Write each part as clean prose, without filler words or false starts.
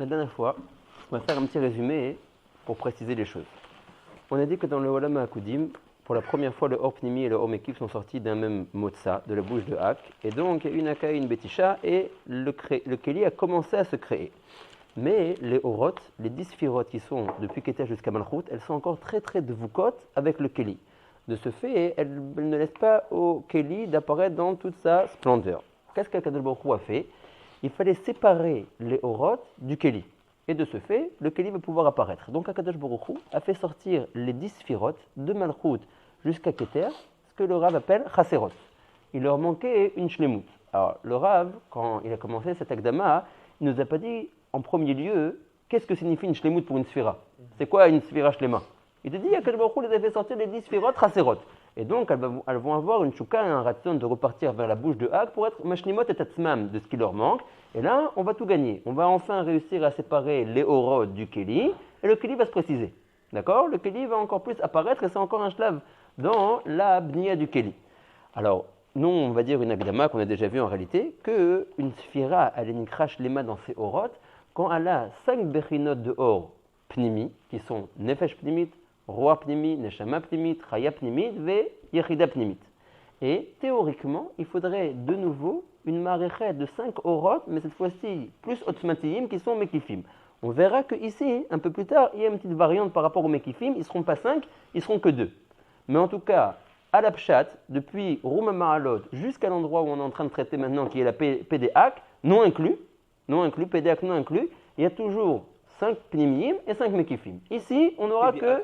La dernière fois, on va faire un petit résumé pour préciser les choses. On a dit que dans le Olam HaKudim, pour la première fois, le Or Pnimi et le Or Mekif sont sortis d'un même motza, de la bouche de Hak. Et donc, il y a une Aka et une Betisha, et le Keli a commencé à se créer. Mais les Orot, les 10 Firot qui sont depuis Keter jusqu'à Malchut, elles sont encore très très devukot avec le Keli. De ce fait, elles ne laissent pas au Keli d'apparaître dans toute sa splendeur. Qu'est-ce qu'Akadosh Baruch Hu a fait? Il fallait séparer les Orot du Keli. Et de ce fait, le Keli va pouvoir apparaître. Donc Akadosh Baruch Hu a fait sortir les 10 Firot de Malchut jusqu'à Keter, ce que le Rav appelle Chaserot. Il leur manquait une Shlemut. Alors le Rav, quand il a commencé cet Akdama, il ne nous a pas dit en premier lieu qu'est-ce que signifie une Shlemut pour une Sphira. C'est quoi une Sphira Shlema? Il te dit qu'Akadosh Baruch Hu les a fait sortir les 10 Firot Chaserot. Et donc, elles vont avoir une chouka et un ratson de repartir vers la bouche de Hak pour être mashlimot et tatzmam de ce qui leur manque. Et là, on va tout gagner. On va enfin réussir à séparer les orot du Keli, et le Keli va se préciser. D'accord? Le Keli va encore plus apparaître, et c'est encore un shlav dans la bnia du Keli. Alors, nous, on va dire une agdama qu'on a déjà vu en réalité, qu'une sphira, elle est nikrash lema dans ses orot, quand elle a 5 bechinot de or pnimi, qui sont nefesh pnimit, Roi Pnimi, Neshama Pnimit, Chaya Pnimit, Ve Yechida Pnimit. Et théoriquement, il faudrait de nouveau une maréchet de 5 orot, mais cette fois-ci plus otzmatiyim qui sont mekifim. On verra qu'ici, un peu plus tard, il y a une petite variante par rapport aux mekifim, ils ne seront pas 5, ils ne seront que 2. Mais en tout cas, à la pshat, depuis Rouma Ma'alot jusqu'à l'endroit où on est en train de traiter maintenant, qui est la PDAC, non inclus, PDAC non inclus, il y a toujours 5 pnimiyim et 5 mekifim. Ici, on n'aura que...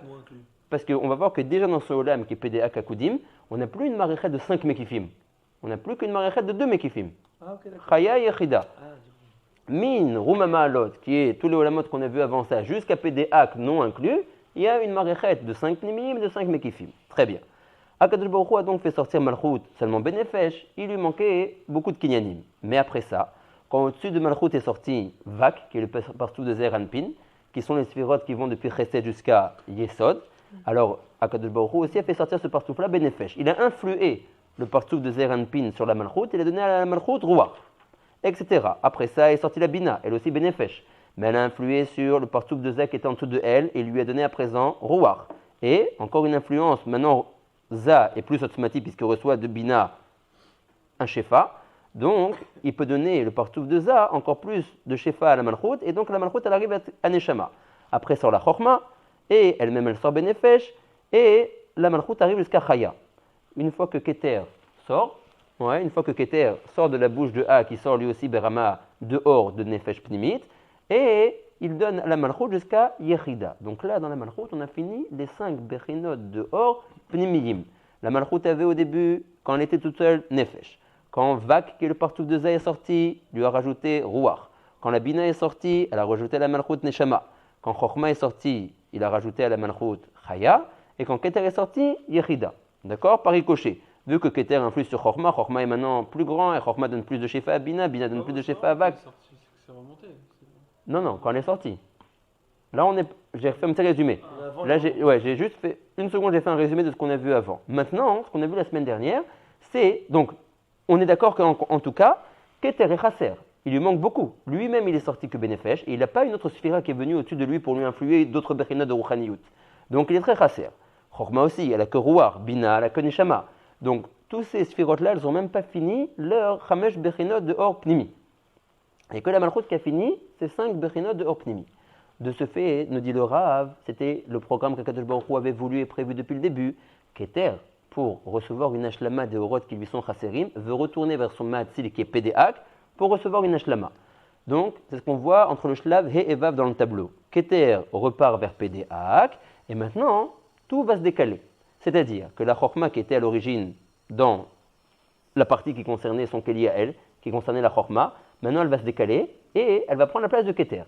Parce qu'on va voir que déjà dans ce olam qui est PDA Kakudim, on n'a plus une maréchet de 5 mekifim. On n'a plus qu'une maréchet de 2 mekifim. Chaya et Yechida. Min, Rouma Ma'alot, qui est tous les olamot qu'on a vu avant ça, jusqu'à PDA non inclus, il y a une maréchet de 5 pnimiyim et de 5 mekifim. Très bien. Akadosh Baruch Hu a donc fait sortir Malchut seulement Benefesh, il lui manquait beaucoup de kinyanim. Mais après ça, quand au-dessus de Malchut est sorti Vak, qui est le partout de Zer Anpin, qui sont les sphirotes qui vont depuis Chesed jusqu'à Yesod, alors Akadosh Baruch Hu aussi a fait sortir ce partout-là Benefesh. Il a influé le partout de Zer Anpin sur la Malchut, il a donné à la Malchut Ruach, etc. Après ça est sortie la Bina, elle aussi Benefesh. Mais elle a influé sur le partout de Zah qui était en dessous de elle et lui a donné à présent Ruach. Et encore une influence, maintenant Zah est plus automatique puisqu'il reçoit de Bina un Shefa. Donc, il peut donner le partouf de Zah encore plus de Shefa à la Malchut, et donc la Malchut, elle arrive à Neshama. Après sort la Chochma, et elle-même, elle sort Benefesh, et la Malchut arrive jusqu'à Chaya. Une fois que Keter sort, de la bouche de Ha, qui sort lui aussi Berama dehors de Nefesh Pnimit, et il donne à la Malchut jusqu'à Yechida. Donc là, dans la Malchut, on a fini les 5 Bechinot dehors Pnimiyim. La Malchut avait au début, quand elle était toute seule, Nefesh. Quand Vak, qui est le partouf de Zah, est sorti, lui a rajouté Ruach. Quand la Bina est sortie, elle a rajouté à la Malchut Neshama. Quand Chochma est sorti, il a rajouté à la Malchut Chaya. Et quand Keter est sorti, Yechida. D'accord? Par ricochet. Vu que Keter influe sur Chochma, Chochma est maintenant plus grand et Chochma donne plus de Shefa à Bina, Bina donne plus de Shefa à Vak. C'est remonté. Non, quand elle est sortie. Là, j'ai fait un petit résumé. Là, j'ai juste fait une seconde, j'ai fait un résumé de ce qu'on a vu avant. Maintenant, ce qu'on a vu la semaine dernière, c'est donc. On est d'accord qu'en tout cas, Keter est Chasser. Il lui manque beaucoup. Lui-même, il est sorti que Benefesh, et il n'a pas une autre sphira qui est venue au-dessus de lui pour lui influer d'autres bechinot de Rouchaniyut. Donc il est très Chasser. Chorma aussi, elle a que Ruach, Bina, elle a que Neshama. Donc tous ces sphirotes-là, elles n'ont même pas fini leur Chamesh bechinot de Or Pnimi. Et que la Malchut qui a fini, c'est 5 bechinot de Or Pnimi. De ce fait, nous dit le Rav, c'était le programme qu'Akadosh Baruch Hu avait voulu et prévu depuis le début, Keter, pour recevoir une ashlama des orot qui lui sont chasserim, veut retourner vers son ma'atzil qui est pédéak pour recevoir une ashlama. Donc, c'est ce qu'on voit entre le shlav he et vav dans le tableau. Keter repart vers pédéak, et maintenant, tout va se décaler. C'est-à-dire que la chokma qui était à l'origine dans la partie qui concernait son keli à elle, qui concernait la chokma, maintenant elle va se décaler, et elle va prendre la place de Keter.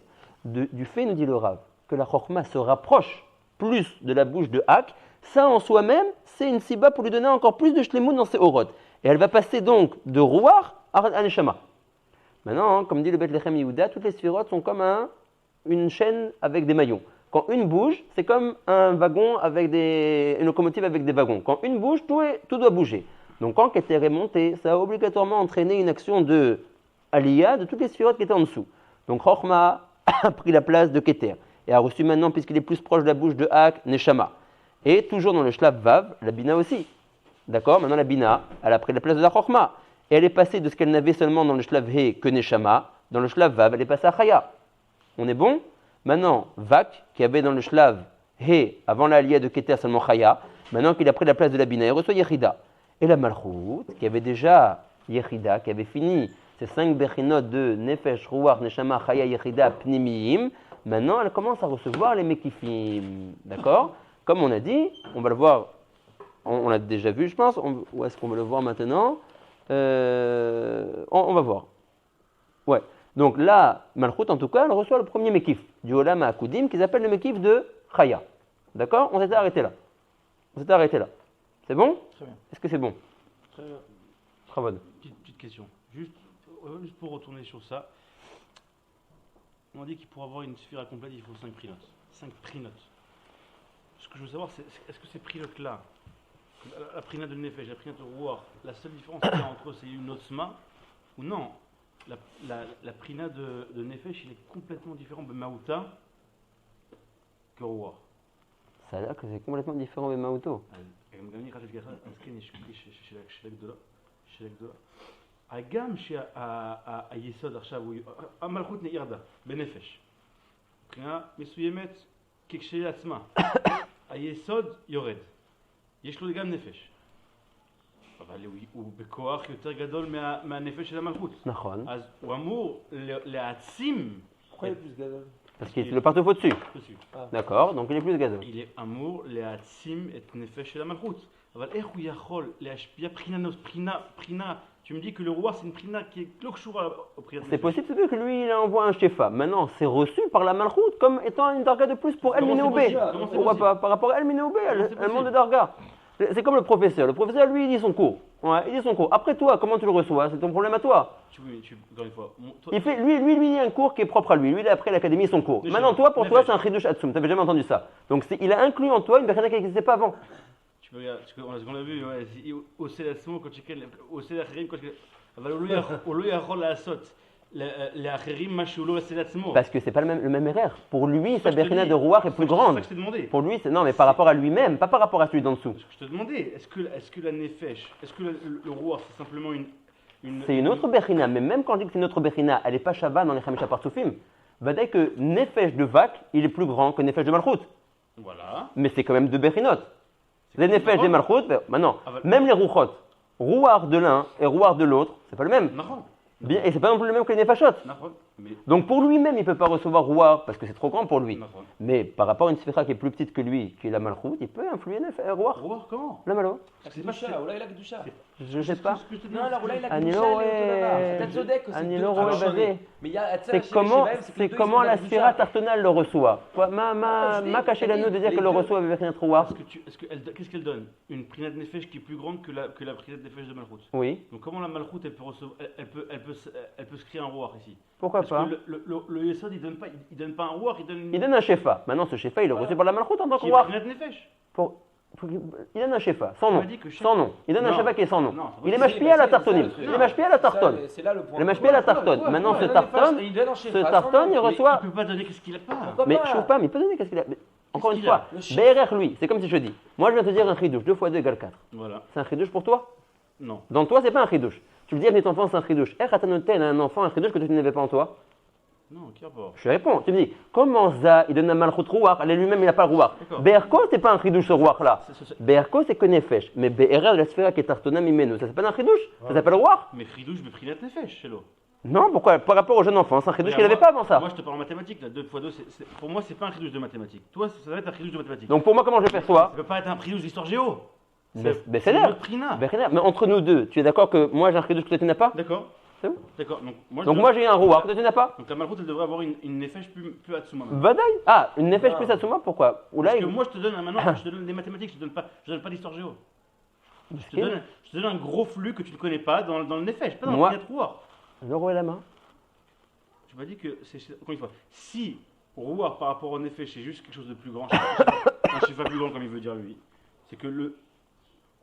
Du fait, nous dit le Rav, que la chokma se rapproche plus de la bouche de Hak, ça en soi-même, c'est une siba pour lui donner encore plus de shlemut dans ses orot. Et elle va passer donc de Ruach à Neshama. Maintenant, comme dit le Beth Lechem Yehuda, toutes les sphirotes sont comme une chaîne avec des maillons. Quand une bouge, c'est comme un wagon une locomotive avec des wagons. Quand une bouge, tout doit bouger. Donc quand Keter est monté, ça a obligatoirement entraîné une action de aliyah de toutes les sphirotes qui étaient en dessous. Donc Chochma a pris la place de Keter et a reçu maintenant, puisqu'il est plus proche de la bouche de Hak, Neshama. Et toujours dans le Shlav Vav, la Bina aussi. D'accord? Maintenant la Bina, elle a pris la place de la Chokhma. Et elle est passée de ce qu'elle n'avait seulement dans le Shlav He que Neshama, dans le Shlav Vav, elle est passée à Chaya. On est bon? Maintenant, Vak, qui avait dans le Shlav He, avant l'aliyah de Keter seulement Chaya, maintenant qu'il a pris la place de la Bina, il reçoit Yechida. Et la Malchut, qui avait déjà Yechida, qui avait fini ces 5 bechinot de Nefesh, Ruach, Neshama, Chaya, Yechida, Pnimiyim, maintenant elle commence à recevoir les Mekifim. D'accord? Comme on a dit, on va le voir, on l'a déjà vu je pense, où est-ce qu'on va le voir maintenant? On va voir. Ouais. Donc là, Malchut en tout cas, elle reçoit le premier Mekif du Olam HaKudim qu'ils appellent le Mekif de Chaya. D'accord? On s'était arrêté là. C'est bon? Très bien. Est-ce que c'est bon? Très bien. Travail. Petite question. Juste pour retourner sur ça, on dit qu'il pour avoir une sphère complète, il faut 5 prinotes. 5 prinotes. Ce que je veux savoir, c'est est-ce que ces prinotes-là, la prina de Nefesh, la prina de Ruach, la seule différence qu'il y a entre eux, c'est une Otzma ou non? La prina de Nefesh, il est complètement différent de Maouta que Ruach. Ça a l'air que c'est complètement différent de Maouto. גם אני חשבתי ככה, אז כן, יש שאלה גדולה. גם שהיסוד עכשיו, המלכות ירדה בנפש. מבחינה מסוימת, כשלעצמה, היסוד יורד. יש לו גם נפש. אבל הוא בכוח יותר גדול מהנפש של המלכות. נכון. אז הוא אמור להעצים. Pourquoi il est plus gazole? Parce qu'il est le partout au-dessus. dessus. D'accord, donc il est plus gazeux. Il est אמור להעצים את נפש של המלכות. אבל איך הוא יכול להשפיע בחינה, tu me dis que le roi c'est une prina qui est לא קשורה au prina. C'est possible, c'est que lui il envoie un shefa. Maintenant, c'est reçu par la Malchut comme étant une darga de plus pour El Minéoubé. Pourquoi pas? Par rapport à El Minéoubé, elle monte de darga. C'est comme le professeur. Le professeur, lui, il dit son cours. Ouais, il dit son cours. Après toi, comment tu le reçois? C'est ton problème à toi. Encore une fois. Il fait, lui, il y a un cours qui est propre à lui. Lui, il a appris à l'académie son cours. Maintenant, toi, pour toi, c'est un chidush atsum. Tu n'avais jamais entendu ça. Donc, il a inclus en toi une personne qui n'existait pas avant. Tu peux regarder, ce qu'on a vu, au Célasmo, quand tu connais, au Célachirim, quand tu connais. Au lieu de la saute. Parce que c'est pas le même erreur. Pour lui, sa berina de Ruach est plus grande. Pour lui, non, mais par rapport à lui-même, pas par rapport à celui d'en dessous. Je te demandais, est-ce que la Nefesh, est-ce que le Ruach c'est simplement une c'est une autre berina, mais même quand je dis que c'est une autre berina, elle n'est pas Shabbat dans les Chamisha Partsufim. Va dire que Nefesh de Vak, il est plus grand que Nefesh de Malchut. Voilà. Mais c'est quand même deux berinot. Les Nefesh de Malchut, maintenant, même les Ruchot, Ruach de l'un et Ruach de l'autre, c'est pas le même. Bien, et c'est pas non plus le même que les Nefashot. Donc pour lui-même, il ne peut pas recevoir Ruach parce que c'est trop grand pour lui. Mais par rapport à une sphère qui est plus petite que lui, qui est la Malchut, il peut influer Ruach. Ruach comment? La Malo. C'est pas ça, Oula il a Kedusha. Je sais pas. Non, alors Oula il a Kedusha, t'as Zodek aussi. Mais c'est comment la sphère tartonale le reçoit. Ma caché l'anneau de dire qu'elle le reçoit avec un Ruach. Qu'est-ce qu'elle donne? Une prinat nefesh qui est plus grande que la prinat nefesh de Malchut. Oui. Donc comment la Malchut elle peut recevoir, elle peut se créer un Ruach ici? Pourquoi pas? Parce que le Yesod il donne pas un Ruach, il donne un shefa. Maintenant ce shefa il est reçu par la Malchut en tant que Ruach. Il donne un shefa, sans nom. Sans nom. Il donne un shefa qui est sans nom. Il est mashpia à la tartonim. Il est mashpia à la tartonne. Il est mashpia à la tartonne. Maintenant ce tartonne, il reçoit. Il peut pas donner qu'est-ce qu'il a pas. Mais je ne pas, mais il peut donner qu'est-ce qu'il a. Encore une fois, BRR lui, c'est comme si je dis, moi je viens te dire un chidouche, 2 fois 2 égale 4. Voilà. C'est un chidouche pour toi? Non. Dans toi, c'est pas un chidouche. Tu veux dire que ton enfant c'est un chidouche. T'as un enfant, un chidouche que tu n'avais pas en toi? Non, qui rapport? Je réponds. Tu me dis, comment ça, il donne un malchut rouach, elle lui-même il n'a pas le rouach. Berko, c'est pas un chidouche ce rouach là. Berko, c'est que nefesh. Mais BRR, la sphère qui est tartona mimeno, ça s'appelle un chidouche? Ça s'appelle rouach? Mais chidouche, mais prinat nefesh, c'est l'eau. Non, pourquoi? Par rapport au jeune enfant, c'est un chidouche qu'il n'avait pas avant ça. Moi je te parle en mathématiques, là, 2 fois 2, pour moi c'est pas un chidouche de mathématiques. Toi, ça va être un chidouche de mathématiques. Donc pour moi, comment je perçois? Ça peut pas être un chidouche d'histoire géo. C'est l'air. Mais entre nous deux, tu es d'accord que moi j'ai un chidouche que toi tu n'as pas? D'accord. C'est bon? D'accord. Donc moi j'ai un rouach que toi tu n'as pas? Donc la Malchut elle devrait avoir une nefesh plus Atsuma. Vadaï. Ah, une nefesh plus Atsuma, pourquoi? Parce que moi je te donne maintenant, je te donne des mathématiques, je te donne pas d'histoire géo. Je te donne un gros flux que tu ne connais pas dans le nefesh, pas dans le prinat rouach. Le roi et la main. Je m'as dit que, encore une fois, si Rouach par rapport au Nefesh c'est juste quelque chose de plus grand, un shefa plus grand comme il veut dire lui, c'est que le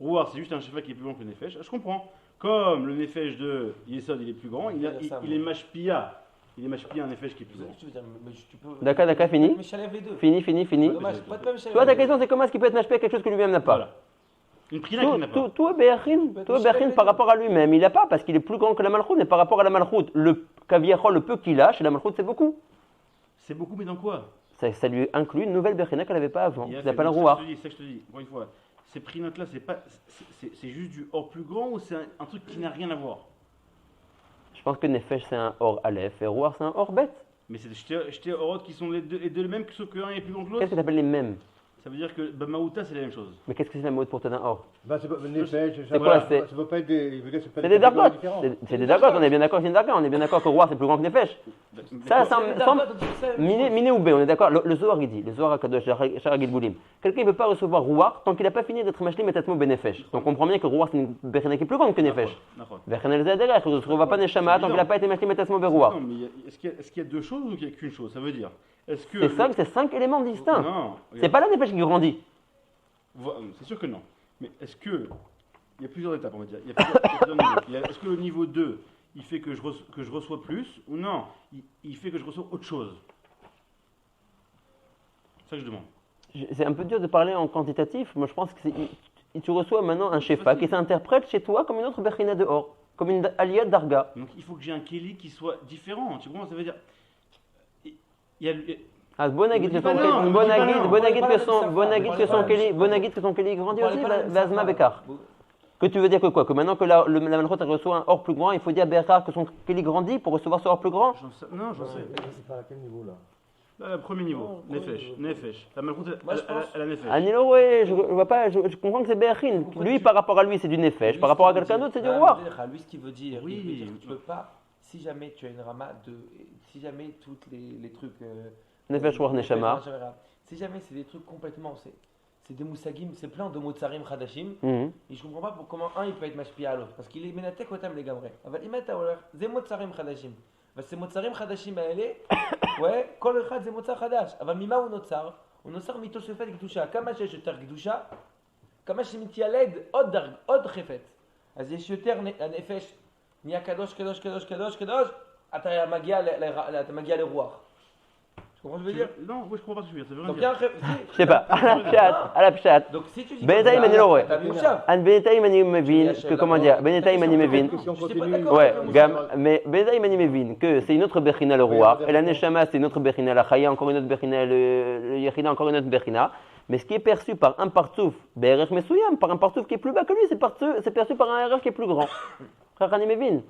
Rouach c'est juste un shefa qui est plus grand que le Nefesh, je comprends. Comme le Nefesh de Yesod il est plus grand, il est mashpia Il est machpi un Nefesh qui est plus C'est grand. ce que tu veux dire, mais tu peux. D'accord, fini. Mais chalève les deux. Fini. Dommage, pas de même chalève. Toi, ta question, c'est comment est-ce qu'il peut être machpé quelque chose que lui-même n'a pas? Voilà. Une prina qu'il n'a pas. Tout est Béachin par rapport à lui-même. Il n'a pas parce qu'il est plus grand que la Malchoute, mais par rapport à la Malchoute, le Kaviachol, le peu qu'il a, chez la Malchoute, c'est beaucoup. C'est beaucoup, mais dans quoi? Ça lui inclut une nouvelle Béachina qu'elle n'avait pas avant. Il y a Ça s'appelle un fait- rouar. C'est ça que je te dis, encore une fois. Ces prinotes-là, c'est juste du or plus grand ou c'est un truc qui n'a rien à voir? Je pense que Nefesh, c'est un or Aleph et rouar, c'est un or bête. Mais c'est jeter orot qui sont les deux les mêmes, sauf qu'un est plus grand que l'autre. Qu'est-ce que tu appelles les mêmes? Ça veut dire que Bamaouta, c'est la même chose. Mais qu'est-ce que c'est la mode pour toi d'un or? Bah, c'est pas Nefesh, C'est quoi, c'est- ça peut pas être des. C'est C'est des dargotes. C'est des dargotes, on est bien d'accord que c'est une dargote. On est bien d'accord que rouar, c'est plus grand que Nefesh. Ça semble. Miné ou B, on est d'accord. Le Zohar, il dit, le Zohar Kadosh, Sharagid Boulim. Quelqu'un ne peut pas recevoir rouar tant qu'il n'a pas fini d'être machlim et tatmo benefesh. Donc on comprend bien que rouar, c'est une Bechina qui est plus grande que Nefesh. Bechina el Zaderech, il ne retrouvera pas Neshama tant qu'il n'a pas été machlim et tatmo berouar. Non, mais est-ce qu'il y a deux choses ou qu'il n'y a qu'une chose? Ça veut dire. Est-ce que. C'est 5 éléments distincts. Non. C'est pas la Nefesh qui grandit. C'est sûr que non. Mais est-ce que. Il y a plusieurs étapes, on va dire. Il y a plusieurs niveaux. Est-ce que le niveau 2, il fait que je reçois plus ou non? Il fait que je reçois autre chose? C'est ça que je demande. C'est un peu dur de parler en quantitatif. Moi, je pense que tu reçois maintenant un shefa qui s'interprète chez toi comme une autre Bechina de or, comme une aliyah d'arga. Donc il faut que j'ai un Kéli qui soit différent. Tu comprends? Ça veut dire. Il y a. Ah, Bonagit que son Non, Bonagit pas que là, son ça. Bonagit que son Kéli, Bonagit que son Kéli grandit aussi, Vazma Bekar. Bon, Que tu veux dire que quoi? Que maintenant que la Malchut reçoit un or plus grand, il faut dire à Bekar que son Kéli grandit pour recevoir ce or plus grand? Non, j'en sais. C'est pas à quel niveau là? Là, le premier niveau. Non, premier Nefesh. niveau. Nefesh. La Malchut, Moi, je pense- elle a Nefesh. Anilo, ouais, je vois pas, je comprends que c'est Béachin. Lui, par rapport à lui, c'est du Nefesh. Par rapport à quelqu'un d'autre, c'est du roi. Lui, ce qu'il veut dire, Oui. il veut dire que tu peux pas, si jamais tu as une rama de. Si jamais tous les trucs. Nefesh, Roi, Neshama. Si jamais c'est des trucs complètement. C'est des moussagim, c'est plein de motzarim khadashim. Mhm. Et je comprends pas comment un il peut être mashpi à l'autre. Parce qu'il est menatek otam les gamré. אבל אם אתה הולך, זה מוצרים חדשים. וזה מוצרים חדשים האלה, כל אחד זה מוצר חדש. אבל ממה הוא נוצר? הוא נוצר מתוספת קדושה. כמה שיש יותר קדושה, כמה שמתיילד עוד חפץ. אז יש יותר הנפש, נהיה קדוש, קדוש, קדוש, קדוש, קדוש, אתה מגיע לרוח. Tu comprends ce que je veux dire? Non, oui, je comprends pas ce que je veux dire. Ça veut rien Donc il y a dire. un Je sais pas, à la pshat. Donc si tu dis Betaïm, אני לא רואה. t'as vu ça? An בינתיים אני מבין, comment dire, בינתיים אני מבין. Si on Je suis pas continue. d'accord. Ouais, mais בינתיים אני מבין que c'est une autre Bechina le roi, et la Neshama c'est une autre Bechina, la Chaya encore une autre Bechina, le Yechida encore une autre Bechina. Mais ce qui est perçu par un partsouf, BRF Mesouyam, par un partsouf qui est plus bas que lui, c'est perçu par un RF qui est plus grand. Frère Hani Mevin.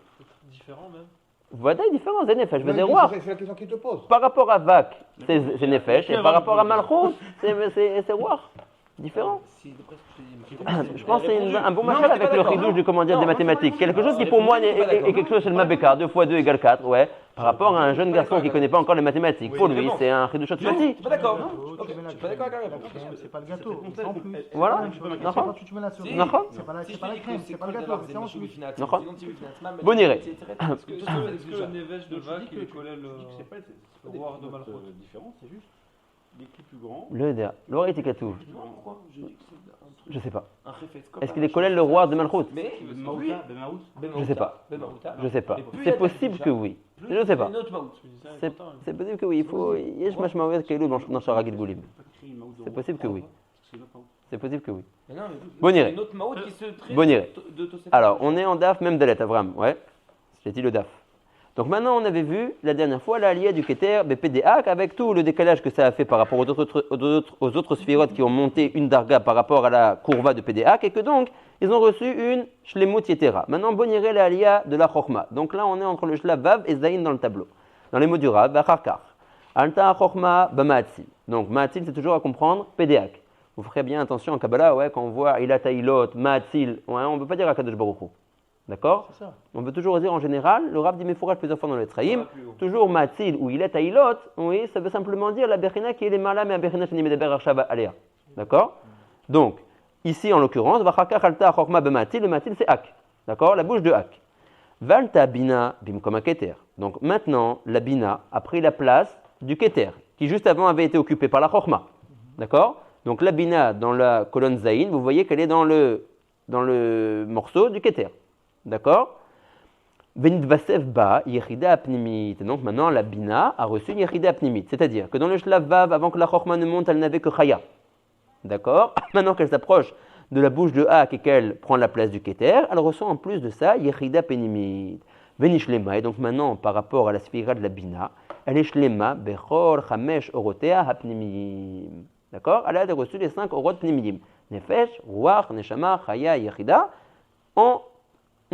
Différent même. Voilà, il est différent, c'est Nefesh, je veux dire Non, roi. c'est la question qu'il te pose. Par rapport à Vak, c'est Nefesh, et par rapport à Malchut, c'est roi. Différent. Si, d'après ce que je te dis, Je pense que c'est un bon Non, machal mais t'es avec pas le d'accord. chidouche du comment dire Non, des moi, mathématiques. Quelque chose qui Non, pour moi t'es pas est d'accord. quelque chose chez le Mabeka, 2 x 2 égale 4, ouais. Par rapport à un jeune garçon qui ne connaît pas encore les mathématiques. Pour lui, c'est un chidouche Non, je petit. suis pas d'accord. Non, Ok, tu mets je la- suis pas d'accord avec la réponse. C'est pas le gâteau, C'est c'est en plus. Voilà. Je sais pas ma C'est question. pas tu mets la cerise. Si. D'accord. C'est pas la Si je c'est pas te la dis crème, que c'est c'est pas le quoi gâteau, c'est en משהו plus. בפני נכון. עצמו, ציון בפני עצמם, בוא נראה. parce que toi, Est-ce que le Nevesh de Vak il est collé C'est pas le roi de des Malchut notes, différentes, c'est juste des clés plus grands. Le Dea, le roi était Katouf. Non, pourquoi? Je dis que c'est un truc, Je sais pas. un réflexe comme Est-ce un qu'il est machin. collé le roi de Malchut? Mais, oui, Je sais pas. Bemaouta. Je sais pas. Et plus il y C'est a de possible Kedusha, que oui. plus Je sais pas. il y a une autre maout. C'est possible que oui. Il faut. Yesh mashmaouet kailou dans Shara Gilgulim. C'est possible que oui. C'est possible que oui. Mais non, mais Bon, il y a irait. une autre maout qui se traite Bon, irait. de Tosefot. Alors, on est en DAF, même Dalet, Avram. Ouais. J'ai dit le DAF. Donc maintenant, on avait vu la dernière fois l'allié du Keter, BPDAC, avec tout le décalage que ça a fait par rapport aux autres sphirotes qui ont monté une darga par rapport à la courva de PDAC, et que donc, ils ont reçu une shlemut yetera. Maintenant, boniré l'allié de la chokma. Donc là, on est entre le shlav vav et zayin dans le tableau. Dans les mots du Rav, vacharkar. Alta chokma b'ma'atzil. Donc, ma'atzil, c'est toujours à comprendre PDAC. Vous ferez bien attention en Kabbalah, ouais, quand on voit ilat ailot, ma'atzil, ouais, on ne peut pas dire Akadosh Baruch Hu. D'accord? On peut toujours dire en général, le Rav dit Mefourach plusieurs fois dans le Tzraïm, toujours Matzil ou Ilet Ailot, oui, ça veut simplement dire la Bechina qui est les Malam et la Bechina qui est Medeber Arshava Alea. D'accord? Donc, ici en l'occurrence, Vachaka Chalta Chokma Bematzil, le Matzil c'est Ak. D'accord? La bouche de Ak. Valta Bina Bimkoma Keter. Donc maintenant, la Bina a pris la place du Keter, qui juste avant avait été occupé par la Chokma. D'accord? Donc la Bina dans la colonne Zayin, vous voyez qu'elle est dans le morceau du Keter. D'accord? Venitvasev ba yechida apnimit. Donc maintenant la bina a reçu une yechida apnimit. C'est-à-dire que dans le shlav vav, avant que la chokma ne monte, elle n'avait que chaya. D'accord. Maintenant qu'elle s'approche de la bouche de Hak et qu'elle prend la place du keter, elle reçoit en plus de ça yechida penimit. Venishlema. Et donc maintenant par rapport à la sphira de la bina, elle est shlema bechor chamesh orotea hapnimim. D'accord. Elle a reçu les 5 orot pnimim. Nefesh, ruach, neshama, chaya, yechida en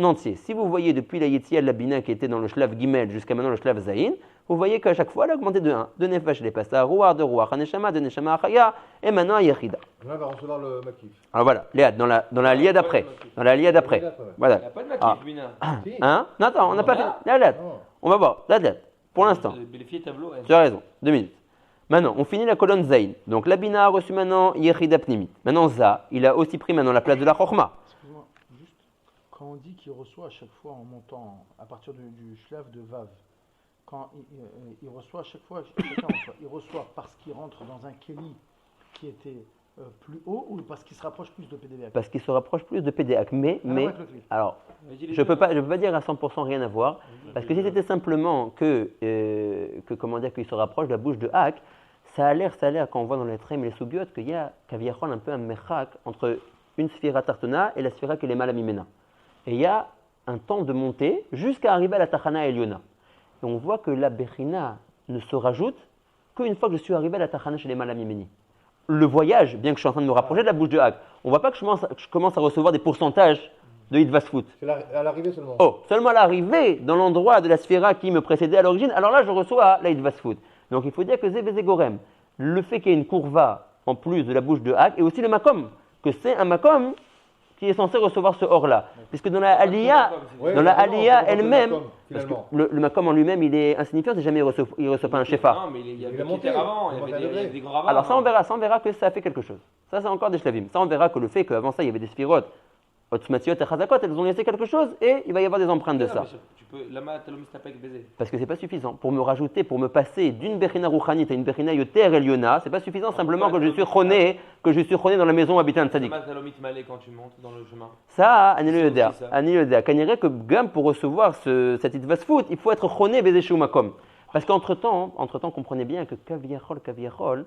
entier. Si vous voyez depuis la Yetziah de la Bina qui était dans le Shlav Gimel jusqu'à maintenant le Shlav Zayin, vous voyez qu'à chaque fois elle a augmenté de 1. De Nefesh, elle est passée à Ruach, de Ruach, à Neshama, de Neshama, à Chaya, et maintenant à Yechida. Là, on va recevoir le makif. Alors voilà, Léad, dans la Liya d'après. Dans la Liya d'après. Il Voilà. n'y a pas de Ah. makif, Bina. Si. Hein? Non, attends, on n'a pas fait. Léad, Non. on va voir. Léad, pour l'instant. Les filles tableau, elles. Tu as raison, 2 minutes. Maintenant, on finit la colonne Zayin. Donc la Bina a reçu maintenant Yechida Pnimit. Maintenant Za, il a aussi pris maintenant la place de la Chokhma. Excuse-moi, juste quand on dit qu'il reçoit à chaque fois en montant à partir du shlav de Vav, quand il reçoit à chaque fois, il reçoit parce qu'il rentre dans un Keli qui était plus haut ou parce qu'il se rapproche plus de PDVAC. Parce qu'il se rapproche plus de PDAC. Mais, alors, je peux pas dire à 100% rien à voir. Parce que si c'était simplement que comment dire, qu'il se rapproche de la bouche de Hak, ça a l'air, quand on voit dans les trèmes et les soubiotes, qu'il y a Kaviachol un peu un mechak entre une sphira tartana et la sphira qui est les malamimena. Et il y a un temps de montée jusqu'à arriver à la Tachana Eliona. Et on voit que la Bechina ne se rajoute qu'une fois que je suis arrivé à la Tachana chez les malamimeni. Le voyage, bien que je suis en train de me rapprocher de la bouche de Hak, on ne voit pas que je commence à recevoir des pourcentages de Hitvasfout. C'est à l'arrivée seulement. Oh, seulement à l'arrivée dans l'endroit de la sphira qui me précédait à l'origine, alors là je reçois la Hitvasfout. Donc il faut dire que Zévézégorem, le fait qu'il y ait une courva en plus de la bouche de Hak, et aussi le makom, que c'est un makom qui est censé recevoir ce or-là. Puisque dans la Aliyah, Ouais, dans la non, Aliyah c'est pas elle-même, le makom, parce que finalement. le makom en lui-même il est insignifiant, c'est jamais il reçoit pas un shefa. Non, mais il y Il avait a des monté, critères avant, il a il y monté avait à des grands avant. Alors ça on verra que ça a fait quelque chose. Ça c'est encore des shlavim. Ça on verra que le fait qu'avant ça il y avait des sphirotes, Otzmatiot et Chazakot, elles ont laissé quelque chose et il va y avoir des empreintes de ça. Tu peux, lama, talom, stapek, baiser. Parce que c'est pas suffisant. Pour me rajouter, pour me passer d'une Bechina Rouchanit à une Bechina Yoter Eliona, c'est pas suffisant simplement que je suis choné dans la maison habitée d'un tzaddik. Lama, talomit, malé quand tu montes dans le chemin. Ça, Anil Yoder. aussi ça. Anil Yoder. Kaniré que Gam, pour recevoir cette Itvasfout, il faut être choné Bezeshu Makom. Parce qu'entre-temps, comprenez bien que Kaviachol,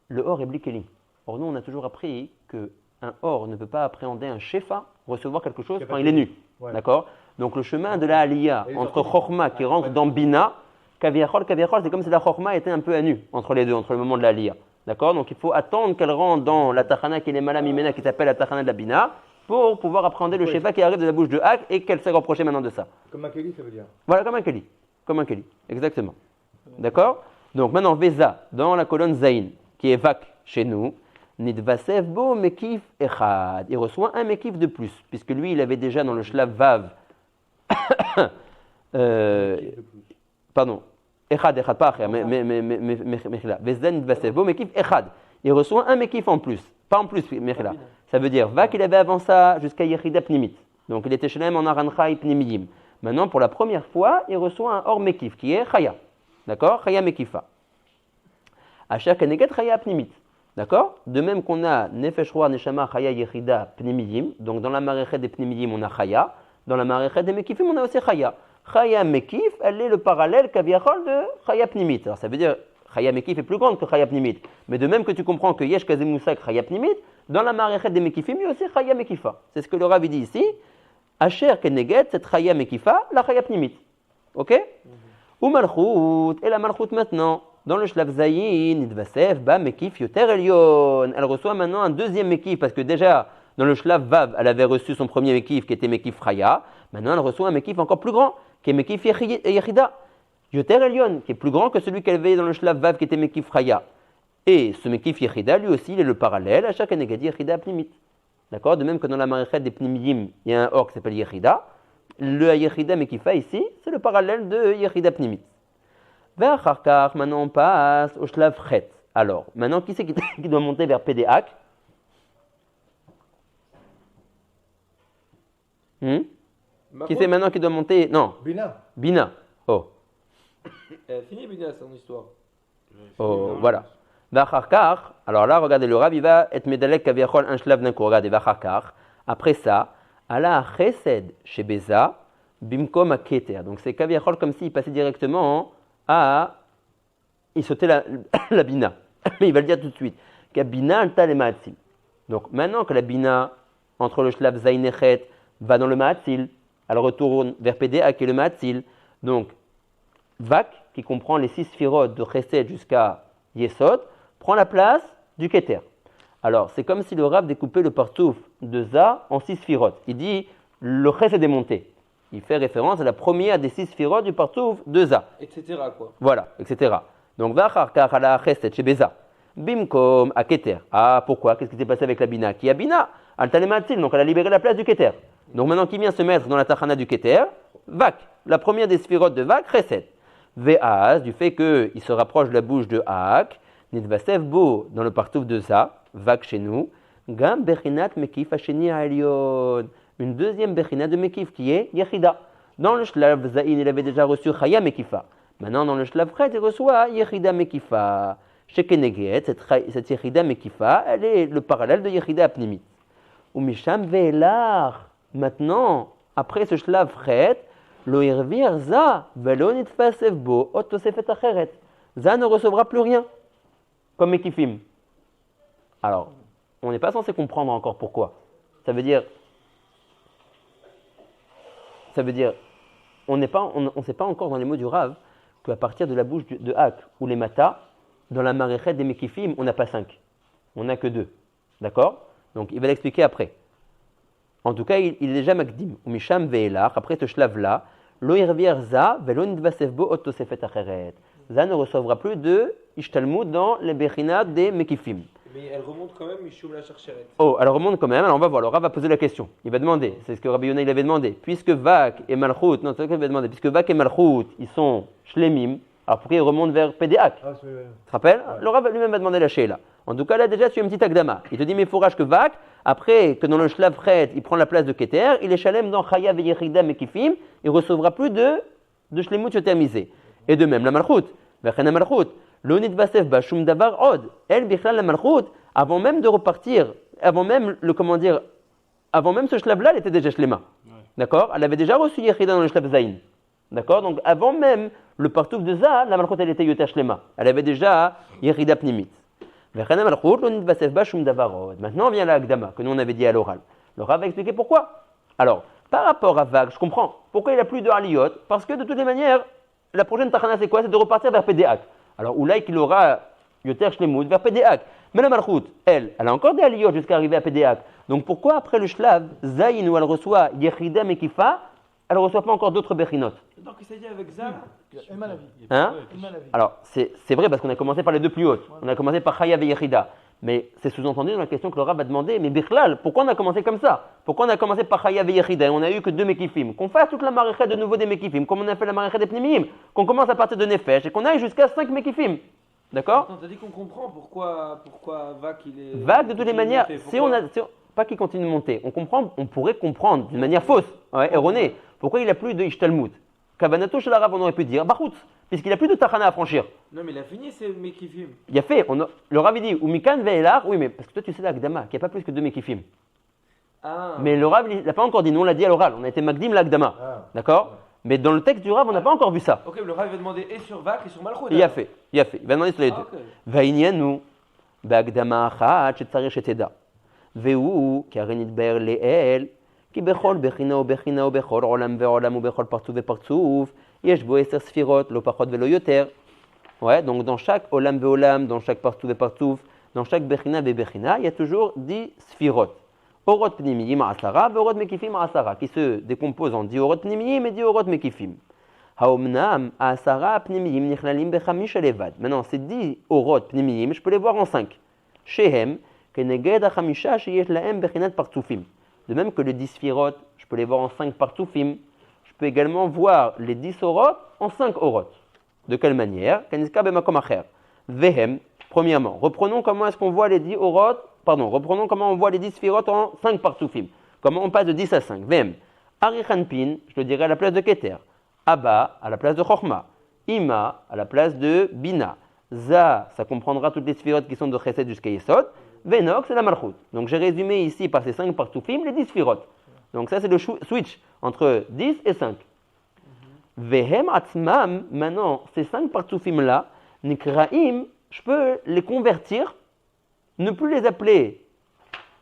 le or est blikeli. Or, nous, on a toujours appris que un or ne peut pas appréhender un shefa, recevoir quelque chose quand il est nu. Ouais. D'accord? Donc, le chemin de la Aliyah Et les entre orthophones. Chokhma qui rentre dans Bina, Kaviachol, c'est comme si la Chokhma était un peu à nu entre les deux, entre le moment de la Aliyah. D'accord? Donc, il faut attendre qu'elle rentre dans la Tachana qui est les Malamimena qui s'appelle la Tachana de la Bina pour pouvoir appréhender le Oui. shefa qui arrive de la bouche de Hak et qu'elle s'est reprochée maintenant de ça. Comme un Kelly, ça veut dire. Voilà, comme un Keli. Comme un Keli, exactement. D'accord? Donc maintenant, Veza, dans la colonne Zayin, qui est Vak chez nous, Nidvasev bo mekif echad. Il reçoit un mekif de plus, puisque lui, il avait déjà dans le shlav Vav. Pardon. Echad, pas acher, mechila. Veza Nidvasev bo mekif echad. Il reçoit un mekif en plus. Pas en plus, mechila. Ça veut dire, Vak, il avait avant ça jusqu'à Yechida Pnimit. Donc il était Shelem en Aranchai Pnimiyim. Maintenant, pour la première fois, il reçoit un or mekif qui est Chaya. D'accord? Chaya mekifa. Asher keneget Chaya Pnimit. D'accord? De même qu'on a Nefesh Roa Neshama Chaya Yechida Pnimiyim. Donc dans la maréchet des Pnimiyim, on a Chaya. Dans la maréchet des Mekifim, on a aussi Chaya. Chaya Mekif, elle est le parallèle Kaviachol de Chaya Pnimit. Alors ça veut dire Chaya Mekif est plus grande que Chaya Pnimit. Mais de même que tu comprends que Yesh Kazemoussak Chaya Pnimit, dans la maréchet des Mekifim, il y a aussi Chaya Mekifa. C'est ce que le Rav dit ici. Asher keneget, cette Chaya Mekifa, la Chaya Pnimit. Ok? Ou Malchut, et la Malchut maintenant, dans le Shlav Zayin, Nidvasev, ba Mekif Yoter Elyon. Elle reçoit maintenant un deuxième Mekif, parce que déjà, dans le Shlav Vav, elle avait reçu son premier Mekif, qui était Mekif Chaya. Maintenant, elle reçoit un Mekif encore plus grand, qui est Mekif Yechida. Yoter Elyon, qui est plus grand que celui qu'elle avait dans le Shlav Vav, qui était Mekif Chaya. Et ce Mekif Yechida, lui aussi, il est le parallèle à chaque Negadi Yechida Pnimit. D'accord? De même que dans la maréchet des Pnimiyim, il y a un or qui s'appelle Yechida. Le Yechida Mekifa ici, c'est le parallèle de Yechida Pnimit. Vers Charkar, maintenant on passe au Shlav Chet. Alors, maintenant qui c'est qui doit monter vers PDAC? Qui c'est maintenant qui doit monter? Non, Bina. Bina. Oh, Fini, Bina, son histoire. oh, voilà. Vacharkar, alors là, regardez, le Rav, il va être Medalek Kaviachol un Shlav d'un coup. Regardez, Vacharkar. Après ça, Allah Chesed chez Beza, bimkom à keter. Donc c'est kaviachol comme s'il passait directement à. Il sautait la bina. Mais il va le dire tout de suite. Kabina alta le ma'atzil. Donc maintenant que la bina, entre le shlav zayin et chet, va dans le ma'atzil, elle retourne vers PDA qui est le ma'atzil. Donc Vak, qui comprend les 6 sphirot de chesed jusqu'à yesod, prend la place du keter. Alors, c'est comme si le Rav découpait le partouf de Za en 6 sphirot. Il dit, le chesed est monté. Il fait référence à la première des 6 sphirot du partouf de Za. Etc. quoi. Voilà, etc. Donc, Vachar kach ala chesed chez Beza. Bimkom à keter. Ah, pourquoi? Qu'est-ce qui s'est passé avec la bina? Qui a bina? Al-Talematil, donc elle a libéré la place du keter. Donc maintenant, qui vient se mettre dans la tachana du keter? Vak, la première des sphirot de Vak, chesed. Ve'az, du fait qu'il se rapproche de la bouche de Hak, Nidvasev bo dans le partouf de Za, Vak chez nous, Gam Bechinat Mekif Hasheni Ha'elyon, une deuxième Bechinat de Mekif qui est Yechida. Dans le Shlav Zain, il avait déjà reçu Chaya Mekifa. Maintenant, dans le Shlav Chet, il reçoit Yechida Mekifa. Chez Keneget, cette Yechida Mekifa, elle est le parallèle de Yechida Apnimit. Ou Misham Ve'elar, maintenant, après ce Shlav Chet, Lo irvir za, velo nitfasev bo, ot tosefet acheret. Za ne recevra plus rien, comme Mekifim. Alors, on n'est pas censé comprendre encore pourquoi. Ça veut dire, on ne sait pas encore dans les mots du Rav qu'à partir de la bouche de Hak ou les Mata, dans la maréchet des Mekifim, on n'a pas 5. On n'a que 2. D'accord? Donc, il va l'expliquer après. En tout cas, il est déjà Makdim. Ou Misham Ve'elach, après ce shlav-là, Lo irvir za, velo nitvasev bo ot tosefet acheret. Za ne recevra plus de Ishtalmud dans les Bechinat des Mekifim. Mais elle remonte quand même, Mishum la chercheret. Oh, elle remonte quand même. Alors on va voir. Le Rav va poser la question. Il va demander. C'est ce que Rabbi Yonah il avait demandé. Puisque Vak et Malchut, non, c'est ce qu'il avait demandé. Puisque Vak et Malchut, ils sont shlemim, alors pourquoi ils remontent vers PDAK? Ah, c'est... Tu te rappelles? Le Rav lui-même va demander la sheila. En tout cas, là déjà, tu as une petite agdama. Il te dit, mais il faut que Vak, après que dans le Shlav Chet, il prend la place de Keter, il est shalem dans Chaya ve'Yechida Mekifim, il ne recevra plus de shlemut yotermisé. Et de même, la Malchut, Vechena Malchut, lo nitvasev ba shum davar od, elle, bichlal la Malchut, avant même de repartir, avant même ce Shlav-là, elle était déjà shlema. Ouais. D'accord? Elle avait déjà reçu Yechida dans le Shlav Zayin. D'accord? Donc avant même le partouf de Za, la Malchut, elle était yoter shlema. Elle avait déjà Yechida pnimit. Maintenant vient la Agdama, que nous on avait dit à l'oral. Le Rav va expliquer pourquoi. Alors, par rapport à Vag, je comprends. Pourquoi il n'a plus de Aliyot? Parce que de toutes les manières, la prochaine Tachana c'est quoi? C'est de repartir vers PDAK. Alors, Oulaï qu'il aura Yoter Shlemut vers PDAK. Mais la Malchut, elle a encore des Aliyot jusqu'à arriver à PDAK. Donc pourquoi après le Shlav, Zayin où elle reçoit Yechida Mekifa, elle ne reçoit pas encore d'autres Bechinot? Donc il s'est dit avec Za, Hein? Alors, c'est vrai parce qu'on a commencé par les deux plus hautes. On a commencé par Chaya et Yechida. Mais c'est sous-entendu dans la question que le Rav va demander, mais Bichlal, pourquoi on a commencé comme ça? Pourquoi on a commencé par Chaya et Yechida et on n'a eu que 2 Mekifim? Qu'on fasse toute la maréchet de nouveau des Mekifim, comme on a fait la maréchet des Pnimim, qu'on commence à partir de Nefesh et qu'on aille jusqu'à 5 Mekifim. D'accord? Attends, t'as dit qu'on comprend pourquoi Vak il est. Vak, de toutes les il manières, monte, si on a. Pas qu'il continue de monter, on pourrait comprendre d'une manière fausse, erronée, pourquoi il n'a plus de Ishtalmut. Kavanato chez l'arabe, on aurait pu dire Bachut, puisqu'il n'a plus de Tachana à franchir. Non, mais il a fini ces Mekifim. Il a fait, le Rav dit, ou Mikan Ve'elar, oui, mais parce que toi tu sais l'Agdama, qu'il n'y a pas plus que 2 Mekifim. Ah. Mais le Rav, il n'a pas encore dit, nous on l'a dit à l'oral, on a été Magdim l'Agdama. Ah. D'accord? Mais dans le texte du Rav, on n'a pas encore vu ça. Ok, mais le Rav va demander et sur Vak et sur Malchut. Il a fait, il va demander sur les deux. Ok. Va'inyanu, Ba'agdama achat, shetzarich sheteda. Ve'u, karenit ber le'el, כי בכל בחינה ובחינה ובכל עולם ועולם ובכל פרצוף ופרצוף, יש בו 10 ספירות, לא פחות ולא יותר. Ouais, donc dans chaque olam ve'olam, dans chaque partouf et partouf, dans chaque bechina ve'bechina, il y a toujours 10 sphirot. Orot pnimiyim asara ve'orot mekifim asara, qui se décomposent en 10 orot pnimiyim et 10 orot mekifim. Haomnam asara pnimiyim nichlalim bechamish levad. Maintenant, ces 10 orot pnimiyim, je peux les voir en 5. Shehem, keneged hachamisha sheyesh lahem bechinat partoufim. De même que les 10 sphirot, je peux les voir en 5 partoufim. Je peux également voir les 10 orot en 5 orot. De quelle manière? Kaniska bemakom acher. Vehem, premièrement, reprenons comment est-ce qu'on voit les 10 orot, reprenons comment on voit les 10 sphirot en 5 partoufim. Comment on passe de 10 à 5. Vehem, Arichanpin, je le dirai à la place de Keter. Abba, à la place de Chochma. Ima, à la place de Bina. Za, ça comprendra toutes les sphirot qui sont de Chesed jusqu'à Yesod. Venok, c'est la Malchut. Donc j'ai résumé ici par ces 5 partoufim les 10 sphirot. Donc ça c'est le switch entre 10 et 5. Vehem atzmam, maintenant, ces 5 partsoufim-là, nikraim, je peux les convertir, ne plus les appeler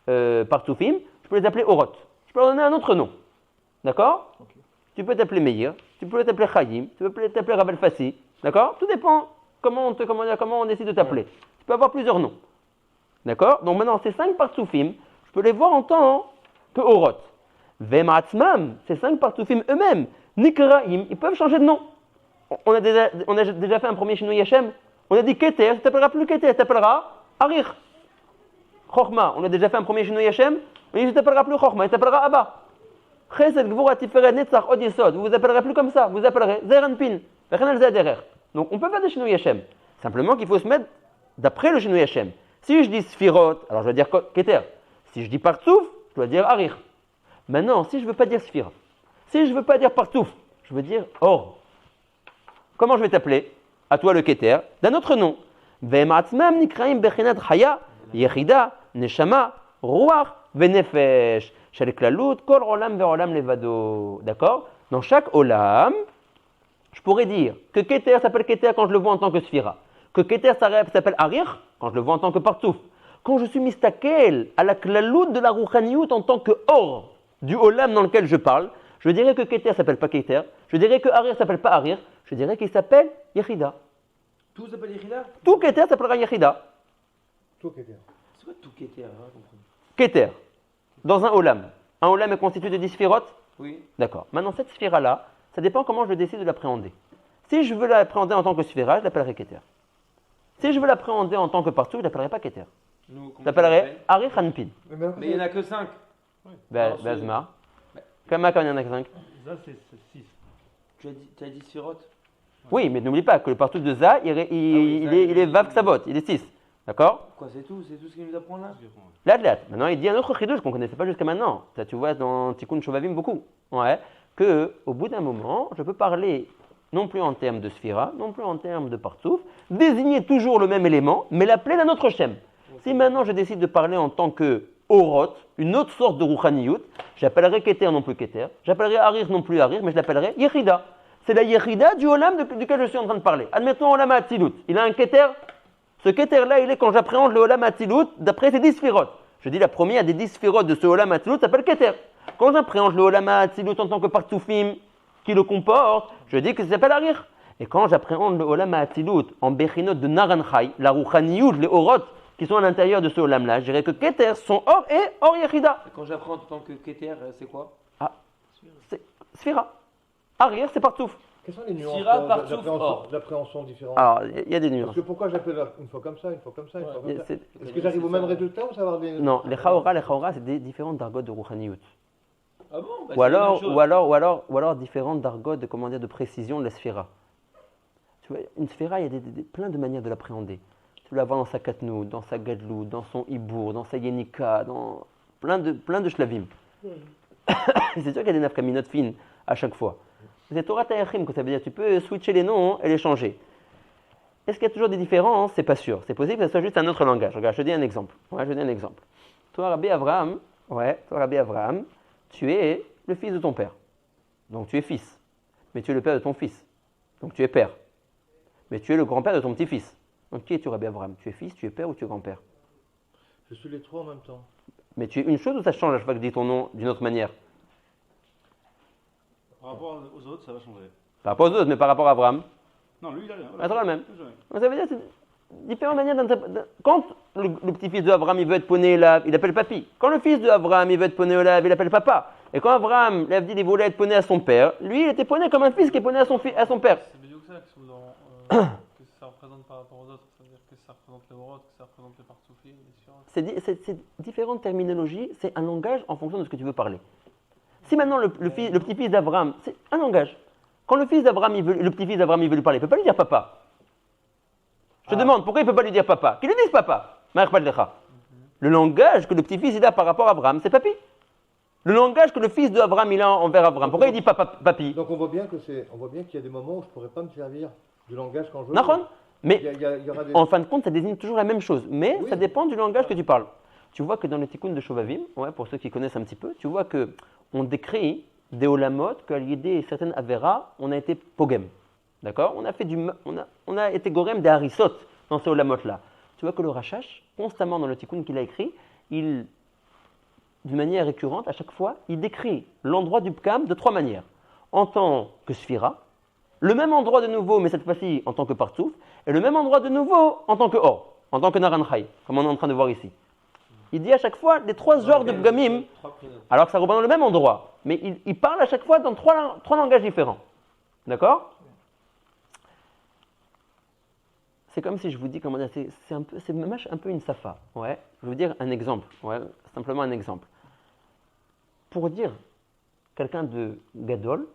partsoufim, je peux les appeler orot. Je peux leur donner un autre nom. D'accord? Tu peux t'appeler Meir, tu peux t'appeler Chaim, tu peux t'appeler Rav Fassi. D'accord? Tout dépend comment on décide de t'appeler. Tu peux avoir plusieurs noms. D'accord? Donc maintenant, ces 5 partsoufim, je peux les voir en tant que orot. Vehem atzmam, ces 5 partsoufim eux-mêmes, nikraim, ils peuvent changer de nom. On a déjà fait un premier Shinui Hashem. On a dit Keter, ça t'appellera plus Keter, ça t'appellera Arir. Chochma, on a déjà fait un premier Shinui Hashem. On a dit, ça t'appellera plus Chochma, ça t'appellera Abba. Chesed, Gvura, Tiferet, Netzach, Od Yesod. Vous vous appellerez plus comme ça, vous vous appellerez Zeranpin. Donc on peut faire des Shinui Hashem. Simplement qu'il faut se mettre d'après le Shinui Hashem. Si je dis Sfirot, alors je dois dire Keter. Si je dis Partsouf, je dois dire Arir. Maintenant, si je ne veux pas dire Sfira, si je ne veux pas dire Partsouf, je veux dire Or. Comment je vais t'appeler? À toi le Keter, d'un autre nom. Ve'ematzmam nikraim bechinat chaya, yechida, neshama, ruach, venefesh. Shel klalut, kol olam ve'olam levado. D'accord? Dans chaque olam, je pourrais dire que Keter s'appelle Keter quand je le vois en tant que Sfira. Que Keter s'appelle Arir quand je le vois en tant que Partsouf. Quand je suis mistakel à la klalut de la rouchaniout en tant que Or du olam dans lequel je parle, je dirais que Keter s'appelle pas Keter, je dirais que Arir s'appelle pas Arir, je dirais qu'il s'appelle Yechida. Tout s'appelle Yechida? Tout Keter s'appellera Yechida. Tout qui est bien. C'est quoi tout Keter? Keter, dans un olam. Un olam est constitué de 10 sphirotes. Oui. D'accord. Maintenant, cette sphira-là, ça dépend comment je décide de l'appréhender. Si je veux l'appréhender en tant que sphira, je l'appellerai Keter. Si je veux l'appréhender en tant que partout, je ne l'appellerai pas Keter. Je l'appellerai Arir Hanpin. Mais Mais il n'y en a que 5. Bazma. Kama, quand il y en a que 5. Ça, c'est 6. Tu as dit Sirot? Oui, mais n'oublie pas que le partout de Za, il est Vav Ksavot, il est 6. D'accord? Quoi, c'est tout ce qu'il nous apprend là? L'athlète. Maintenant, il dit un autre chidouche qu'on ne connaissait pas jusqu'à maintenant. Ça, tu vois dans Tikkun Shovavim beaucoup. Ouais. Que, au bout d'un moment, je peux parler non plus en termes de sphira, non plus en termes de partsouf, désigner toujours le même élément, mais l'appeler d'un autre shem. Si maintenant je décide de parler en tant que Orot, une autre sorte de Rouchaniyut, j'appellerai Keter non plus Keter, j'appellerai Arir non plus Arir, mais je l'appellerai Yechida. C'est la Yechida du Olam duquel je suis en train de parler. Admettons Olam Atzilut. Il a un Keter. Ce Keter-là, il est quand j'appréhende le Olam Atzilut d'après ses 10 sphirotes. Je dis la première des 10 sphirotes de ce Olam Atzilut s'appelle Keter. Quand j'appréhende le Olam Atzilut en tant que Partsoufim qui le comporte, je dis que ça s'appelle Arir. Et quand j'appréhende le Olam Atzilut en Bechinot de Naranchai, la Rouchaniyut, les Orot qui sont à l'intérieur de ce Olam-là, je dirais que Keter sont Or et Or Yechida. Quand j'apprends en tant que Keter, c'est quoi? C'est Sphira. Arir, c'est Partsouf. Quelles sont les nuances Syrah, Partsouf, Or. d'appréhension différentes? Alors, il y a des Parce nuances. que pourquoi j'appelle une fois comme ça, une fois comme ça, une fois comme ça? C'est- Est-ce que j'arrive au même résultat ou ça va avoir des... Non, les Chaora, c'est des différentes dargotes de Rouchaniyut. Ah bon? Bah, Ou alors différentes dargotes de précision de la sphira. Tu vois, une sphira, il y a plein de manières de l'appréhender. Tu peux l'avoir dans sa katnou, dans sa gadlou, dans son hibour, dans sa yenika, dans plein de shlavim. C'est sûr qu'il y a des nafkaminotes fines à chaque fois. C'est Torah Tayachim que ça veut dire. Tu peux switcher les noms et les changer. Est-ce qu'il y a toujours des différences? C'est pas sûr. C'est possible que ce soit juste un autre langage. Regarde, je te dis un exemple. Toi, Rabbi Avraham, tu es le fils de ton père. Donc tu es fils. Mais tu es le père de ton fils. Donc tu es père. Mais tu es le grand-père de ton petit-fils. Donc qui es-tu, Rabbi Avraham? Tu es fils, tu es père ou tu es grand-père? Je suis les trois en même temps. Mais tu es une chose ou ça change à chaque fois que tu dis ton nom d'une autre manière? Par rapport aux autres, ça va changer. Par rapport aux autres, mais par rapport à Avraham? Non, lui, il a rien. Ah, c'est la même. Toujours rien. Donc, ça veut dire que c'est différentes manières d'interpréter. Quand le petit-fils de Abraham il veut être Poné Elav, il appelle Papi. Quand le fils de Abraham il veut être Poné Elav, il appelle Papa. Et quand Abraham, l'Avdil, il voulait être Poné à son père, lui, il était Poné comme un fils qui est Poné à son père. C'est bien que ça, que ça représente par rapport aux autres. Ça veut dire que ça représente les Orot, que ça représente les Partsoufim, les Sphirot. C'est différentes terminologies, c'est un langage en fonction de ce que tu veux parler. Si maintenant le petit-fils d'Abraham, c'est un langage. Quand le fils d'Abraham, le petit-fils d'Abraham, il veut lui parler, il ne peut pas lui dire papa. Je te demande, pourquoi il ne peut pas lui dire papa? Qu'il lui dise papa. Le langage que le petit-fils il a par rapport à Abraham, c'est papi. Le langage que le fils d'Abraham il a envers Abraham, pourquoi il dit papa, papi? Donc on voit bien qu'il y a des moments où je ne pourrais pas me servir du langage quand je veux. Nahon. Mais Il y aura des... en fin de compte, ça désigne toujours la même chose. Mais Oui. ça dépend du langage que tu parles. Tu vois que dans le Tikkun de Shovavim, pour ceux qui connaissent un petit peu, tu vois que on décrit des olamot qu'à l'idée certaines avera, on a été pogem. D'accord, on a été gorem des harisot dans ces olamot-là. Tu vois que le Rashash, constamment dans le tikkun qu'il a écrit, d'une manière récurrente, à chaque fois, il décrit l'endroit du pkam de 3 manières. En tant que sphira, le même endroit de nouveau, mais cette fois-ci en tant que partouf, et le même endroit de nouveau en tant que or, en tant que naranchai, comme on est en train de voir ici. Il dit à chaque fois les 3 genres de pgamim, alors que ça reprend dans le même endroit, mais il parle à chaque fois dans 3 langages différents. D'accord? C'est comme si je vous dis, comment dire, c'est même un peu une safa. Ouais. Je vais vous dire un exemple. Ouais. Simplement un exemple. Pour dire quelqu'un de gadol,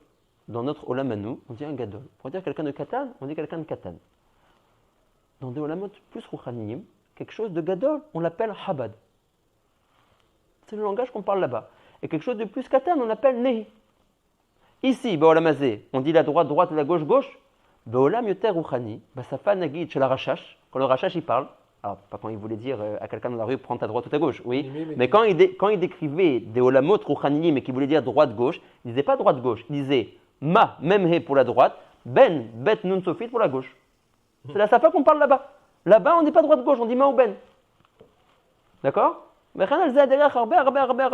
dans notre olam à nous, on dit un gadol. Pour dire quelqu'un de katan, on dit quelqu'un de katan. Dans des olamot plus rouchaniyim, quelque chose de gadol, on l'appelle habad. C'est le langage qu'on parle là-bas. Et quelque chose de plus katan, on l'appelle nehi. Ici, olamazé, on dit la droite, droite, la gauche, gauche. Be'olam yoter rouchani, safa nagid chez la Rashash, quand le Rashash il parle, alors pas quand il voulait dire à quelqu'un dans la rue prends ta droite ou ta gauche, oui, mais quand il décrivait des olamot rouchani, mais qu'il voulait dire droite-gauche, il disait pas droite-gauche, il disait ma, memhe pour la droite, ben, bet nun sofit pour la gauche. C'est la safa qu'on parle là-bas. Là-bas on dit pas droite-gauche, on dit ma ou ben. D'accord? Mais rien, elles ont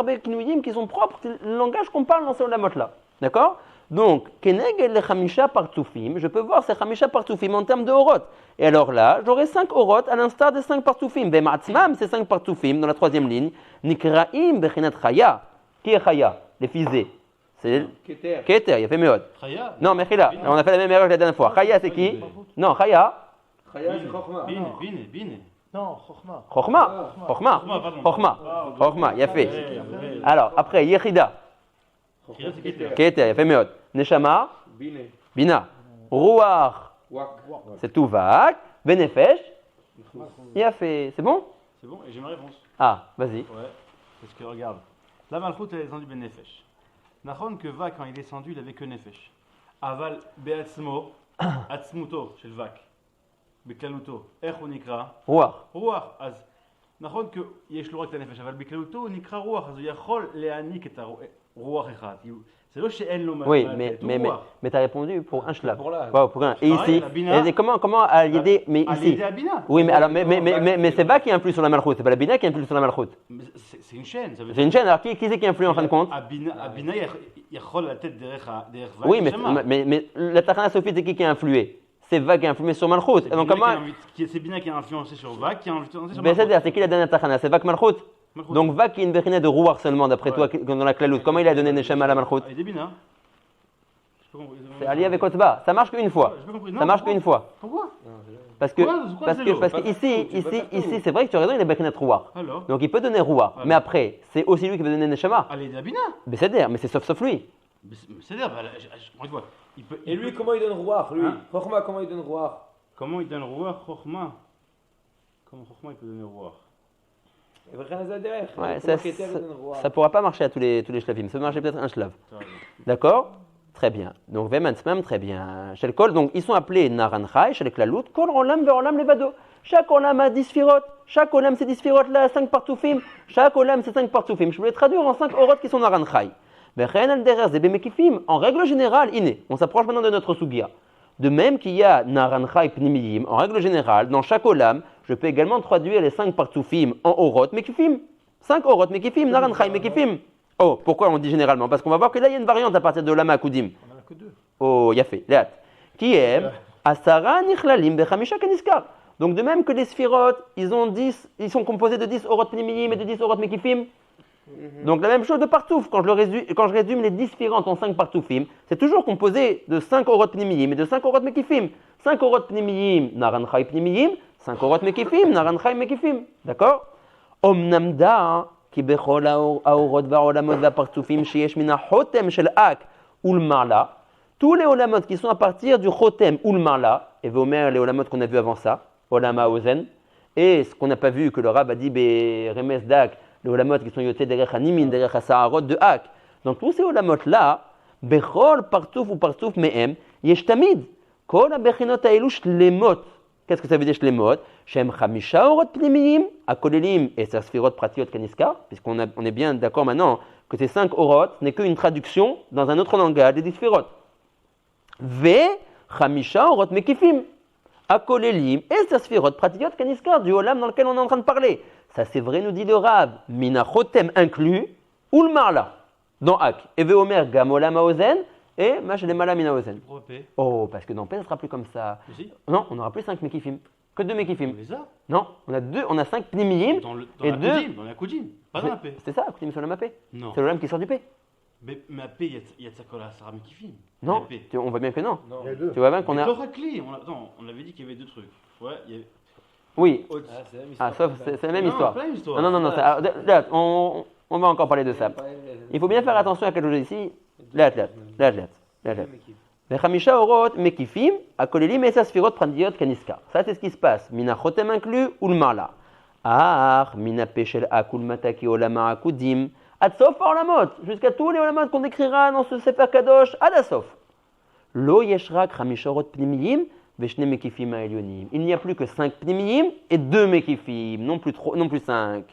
des qui sont propres, le langage qu'on parle dans ces olamot-là. D'accord? Donc, keneged le chamisha partoufim, je peux voir ces chamisha partoufim en termes de orot. Et alors là, j'aurai 5 orot à l'instar des 5 partoufim. Bematzmam, ces 5 partoufim, dans la 3e ligne, nikraim bechinat chaya. Qui est chaya? Les fizés. C'est Keter, il a fait meod. Chaya? Non, Mechila, on a fait la même erreur que la dernière fois. Chaya, c'est qui? Non, chaya. Chaya, c'est Chochma. Bine. Non, Chochma. Chochma, il a fait. Alors, après, Yechida. Keter, il a fait meod. Neshama, Bina. Ruach, c'est tout vague. Benefesh, il a fait. C'est bon? C'est bon, et j'ai ma réponse. Ah, vas-y. Ouais, parce que regarde, la Malchut elle est descendue ben Nefesh. Nachon que Vak, quand il est descendu, il avait que Nefesh. Aval be'atzmo, atzmuto, chez le Vak. Beklaluto, ech ou nikra. Ruach. Ruach, az. Nachon que yesh lo rak ta Nefesh, aval beklaluto, nikra Ruach, az yachol le'anik et Ruach echad. C'est là chez elle Oui, mais tu as répondu pour un shlav. Pour là. Pour un. Et ici, et comment à l'idée, mais ici. Oui, mais alors, mais c'est Vak qui influe sur la Malchut, c'est pas la Bina qui influe sur la Malchut. C'est une chaîne, ça veut dire. C'est une chaîne, alors qui c'est qui influe en fin de compte? Abina, yachol la tête derrière Vak. Oui, mais la Tachana Sophie, c'est qui a influé? C'est Vak qui a influé sur Malchut. Donc comment? C'est Bina qui a influencé sur Vak, qui a influencé sur Mais Malchut. c'est-à-dire, c'est qui la dernière Tachana? C'est Vak Malchut. Donc Vak qui est une bérina de Ruach seulement, d'après toi, dans la Klalout. Comment il a donné Neshama à la Malchut? Il est Bina. C'est allié avec Otba. Ça marche qu'une fois. Ça marche qu'une fois. Pourquoi? Parce que ici, c'est vrai que tu as raison, il est bérina de Ruach. Alors? Donc il peut donner Ruach. Mais après, c'est aussi lui qui veut donner Neshama. Allez, Bina. Mais c'est-à-dire, mais c'est sauf lui. C'est-à-dire, vois. Et lui, comment il donne Ruach, lui? Chochma, comment il donne Ruach? Comment il donne Ruach, Chochma? Comment Chochma il peut donner Ruach? Ouais, ça pourra pas marcher à tous les shlavim. Ça peut marcher peut-être un shlav. D'accord? Très bien. Donc Vematzmam, très bien. Chez le Kol, donc ils sont appelés Naranchai, chez les Klalout, Kol Olam Ve'olam Levado. Chaque Olam a 10 sphirot. Chaque Olam c'est 10 sphirot là, 5 partoufim. Chaque Olam c'est 5 partoufim. Je voulais traduire en 5 orot qui sont Naranchai. Vechen al derer zebe mekifim. En règle générale, iné. On s'approche maintenant de notre sugia. De même qu'il y a Naranchai Pnimiyim, en règle générale, dans chaque Olam, je peux également traduire les 5 partoufim en orot mekifim. 5 orot mekifim, Naranchai mekifim. Oh, pourquoi on dit généralement? Parce qu'on va voir que là, il y a une variante à partir de Lama Koudim. On en a que 2. Oh, Yafé, Léat. Qui est Asara Nichlalim Bechamisha Kaniskar. Donc, de même que les sphirotes, ils sont composés de 10 orot pnimiyim et de 10 orot mekifim. Donc, la même chose de partouf. Quand je résume les 10 sphirotes en 5 partoufim, c'est toujours composé de 5 orot pnimiyim et de 5 orot mekifim. 5 orot pnimiyim, Naranchai pnimiyim. 5 orot mekifim, Naranchai mekifim. D'accord? Omnamda. כי בכל האורות והעולמות והפרצופים שיש מן החותם של אק ולמעלה, tous les olamot qui sont à partir du chotem ou le marla, et Vomer les olamot qu'on a vu avant ça, olama ozen, et ce qu'on n'a pas vu que le rab a dit remes dak, les olamot qui sont yotés derrière hanimin, derrière hasaharot de ak. Donc tous ces olamot là, bechol partouf ou partouf mehem, yesh tamid, kol abechinot haelu shlemot. Qu'est-ce que ça veut dire shlemot? Shem chamisha orot pnimiyim, akolelim et sa sphirot pratiot kaniska, puisqu'on est bien d'accord maintenant que ces 5 orot n'est qu'une traduction dans un autre langage des 10 sphirot. Ve chamisha orot mekifim. Akolelim et sa sphirot pratiot kaniskar du olam dans lequel on est en train de parler. Ça c'est vrai, nous dit le Rav. Mina chotem inclus, ou le marla, dans Ak. Et ve omer gam olam haozen, et mach lemala mina haozen. Pourquoi P? Oh, parce que dans P, ça sera plus comme ça. Mais si, Non, on n'aura plus 5 mekifim. Que 2 on mekifim. les a. Non, on a 5 pnimiyim. Dans, dans et la deux- Koudim, dans la Koudim, pas dans la P. C'est ça, Koudim sur la P. Non. C'est l'olam qui sort du P. Mais à P, il y a Tsakola, Sarah Mekifim. Non, P. on voit bien que non. Non. Il y a deux. Tu vois bien qu'on Mais a. Torakli, attends, on avait dit qu'il y avait 2 trucs. Ouais, il y avait. Oui. Ah, c'est la même histoire. Ah, sauf, c'est la même Non, histoire. pas la même histoire. Non, là, on va encore parler de ça. Il faut bien faire attention à quelque chose ici. Là. Les Chamisha orot mekifim, akolelim et sa sphirot prandiot kaniska. Ça, c'est ce qui se passe. Mina chotem inclus ou le marla. Ah, mina peshel akul mataki olama akudim. Ad sof olamot. Jusqu'à tous les olamot qu'on décrira dans ce Sefer Kadosh, ad asof. Lo yeshrak Chamisha orot pnimiyim, veshne mekifim ha'elyonim. Il n'y a plus que 5 pnimiyim et 2 mekifim, non plus 5.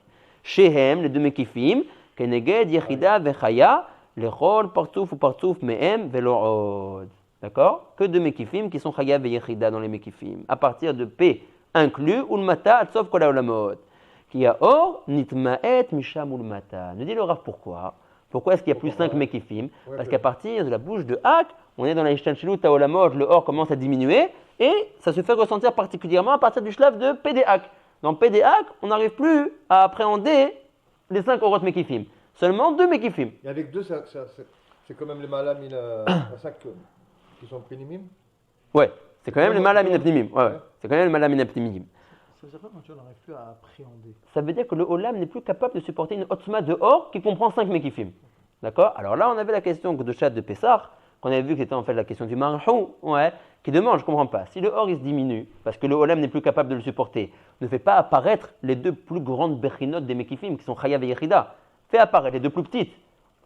Shehem, les 2 mekifim, keneged yechida vechaya, lechol partouf ou partouf mehem velo'od. D'accord? Que 2 mekifim qui sont chaya veyechida dans les mekifim. À partir de P inclus, ulmata atsof kol haolamot. Qui a or, nitmaet misham ulmata. Nous dit le Rav pourquoi? Pourquoi est-ce qu'il y a plus 5 mekifim? Parce qu'à partir de la bouche de Hak, on est dans la Ishtanchilut Haolamot, le or commence à diminuer, et ça se fait ressentir particulièrement à partir du shlaf de PDHak. Dans PDHak, on n'arrive plus à appréhender les 5 orot mekifim. Seulement 2 mekifim. Et avec deux, c'est quand même les malam, il a 5 qui sont pénimim. Ouais, c'est quand même le malam inapnimim. Ouais. C'est quand même le malam inapnimim. Ça veut dire quoi quand tu n'arrives plus à appréhender? Ça veut dire que le olam n'est plus capable de supporter une otzma de or qui comprend 5 mekifim. D'accord? Alors là, on avait la question de Shad de Pessah, qu'on avait vu que c'était en fait la question du marhou, ouais, qui demande, je ne comprends pas, si le or il se diminue, parce que le olam n'est plus capable de le supporter, ne fait pas apparaître les 2 plus grandes bechinot des mekifim, qui sont Chayav et Yechida. Fais apparaître les 2 plus petites.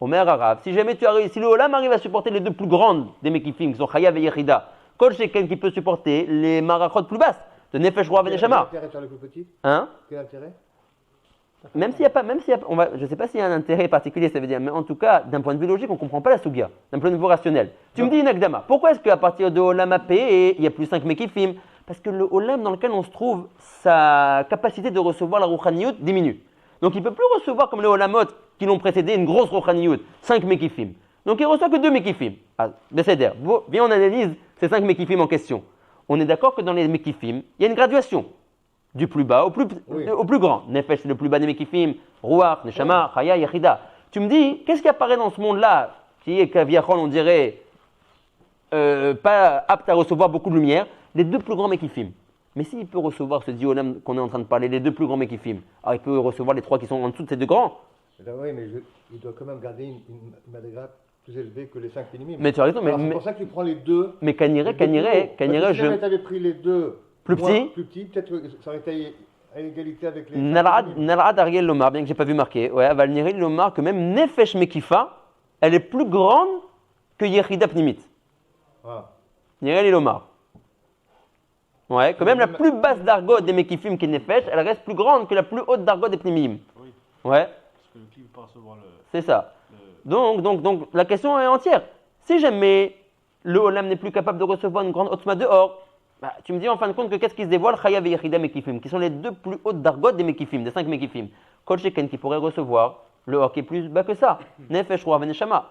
Omer Arav, si jamais si le olam arrive à supporter les 2 plus grandes des mekifim, qui sont Chayav et Yechida, Kol Sheken qui peut supporter les marachot plus basses, de Nefesh Roi Quel Veneshama. intérêt sur les plus petits? Hein? Quel intérêt? Même s'il n'y a pas, je ne sais pas s'il y a un intérêt particulier, ça veut dire, mais en tout cas, d'un point de vue logique, on ne comprend pas la Sugia, d'un point de vue rationnel. Tu me dis une Akdama, pourquoi est-ce qu'à partir de Olam AP, il y a plus 5 Mekifim? Parce que le Olam dans lequel on se trouve, sa capacité de recevoir la Rouchaniyut diminue. Donc il ne peut plus recevoir comme les Olamot qui l'ont précédé une grosse Rouchaniyut, 5 Mekifim. Donc il ne reçoit que 2 Mekifim. Ah, Besséder, viens on analyse ces 5 Mekifim en question. On est d'accord que dans les Mekifim, il y a une graduation. Du plus bas au plus grand. Nefesh, c'est le plus bas des Mekifim. Ruach, Neshama, Chaya, Yechida. Tu me dis, qu'est-ce qui apparaît dans ce monde-là, qui est Kaviachol, on dirait, pas apte à recevoir beaucoup de lumière? Les 2 plus grands Mekifim. Mais s'il peut recevoir ce diolam qu'on est en train de parler, les 2 plus grands Mekifim, alors il peut recevoir les 3 qui sont en dessous de ces 2 grands. Oui, mais il doit quand même garder une madriga plus élevée que les 5 pénimim. Mais tu as raison, C'est pour ça que tu prends les 2. mais Kaniré, Si jamais je. tu avais pris les 2 Plus petits, peut-être que ça aurait été à égalité avec les. Nalad Ariel Lomar, bien que j'ai pas vu marqué. Ouais, Avalniri Lomar, que même Nefesh Mekifa, elle est plus grande que Yechida Pnimit. Ah. Nirel Lomar. Ouais, quand même la plus basse d'argot des Mekifim qui est Nefesh, elle reste plus grande que la plus haute d'argot des Pnimim. Oui, Ouais, parce que le clip peut pas recevoir le. c'est ça. Donc, la question est entière. Si jamais le Olam n'est plus capable de recevoir une grande Otzma dehors, bah, tu me dis en fin de compte que qu'est-ce qui se dévoile? Chayav et Yechida Mekifim, qui sont les 2 plus hautes d'argot des Mekifim, des 5 Mekifim. Kol Sheken qui pourrait recevoir le or qui est plus bas que ça. Nefesh Roi Veneshama.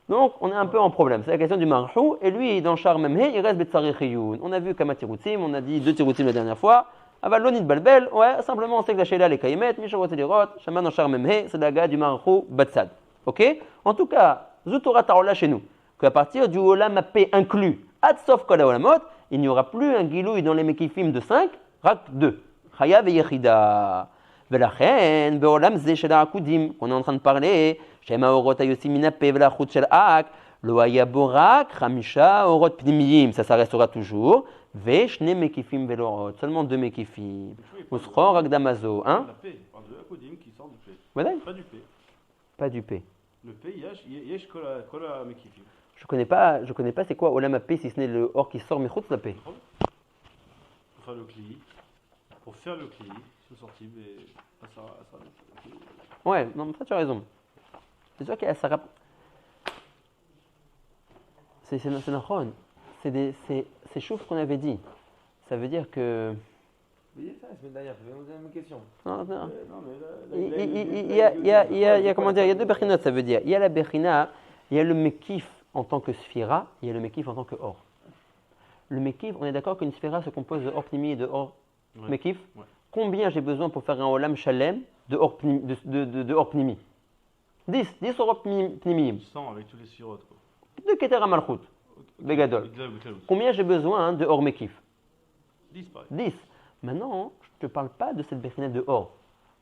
Donc, on est un peu en problème. C'est la question du marhou. Et lui, dans Char Memhe, il reste Betsari Chiyun. On a vu Kama Tirutzim, on a dit 2 Tirutzim la dernière fois. Aval Lonit Balbel, ouais, simplement on sait que la Sheila, les Kaimet, Mishawat Elirot, Shaman dans Char Memhe, c'est la gars du marhou Batsad. Ok? En tout cas, Zutora Tarola chez nous, qu'à partir du Olam AP inclus, Adsof Kol Haolamot, il n'y aura plus un Gilouï dans les Mekifim de 5, Rak 2. Chayav et Yechida. Velachen, Beolam Ze Shel Akudim, qu'on est en train de parler, Shema Orot Ayosim Minape Velachut Shel Ak, Lo Haya Borak, Chamisha Orot Pnimiyim, ça restera toujours, Veshne Mekifim Velorot, seulement 2 Mekifim. Usro Rak Damazo, hein? La P, par de Akodim qui sort du P. Voilà. Pas du P. Pas du P. Le P, Yesh Kola Mekifim. Je connais pas c'est quoi Olam AP si ce n'est le or qui sort Mechutz la P. Pour faire le cli, pour faire le cli, c'est sorti, mais ça. Ouais, non, mais ça tu as raison. C'est sûr qu'il y a Sarah. C'est Nahon. C'est chouf ce qu'on avait dit. Ça veut dire que. Vous dites ça la semaine dernière, je vais vous poser la même question. Non. Non, mais là, Il y a comment dire, il y a deux Bechinot, ça veut dire. Il y a la Bechina, il y a le Mekif en tant que Sphira, il y a le Mekif en tant que Or. Le Mekif, on est d'accord qu'une Sphira se compose de Or Pnimi et de Or Ouais. Mekif. Ouais. Combien j'ai besoin pour faire un Olam Shalem de Or Pnimi 10 Or Pnimi. 100 avec tous les sphirotes, quoi. De Keter Amalchut, Begadol. Combien j'ai besoin de Or Mekif 10 pareil. 10. Maintenant, je ne te parle pas de cette Bechina de Or.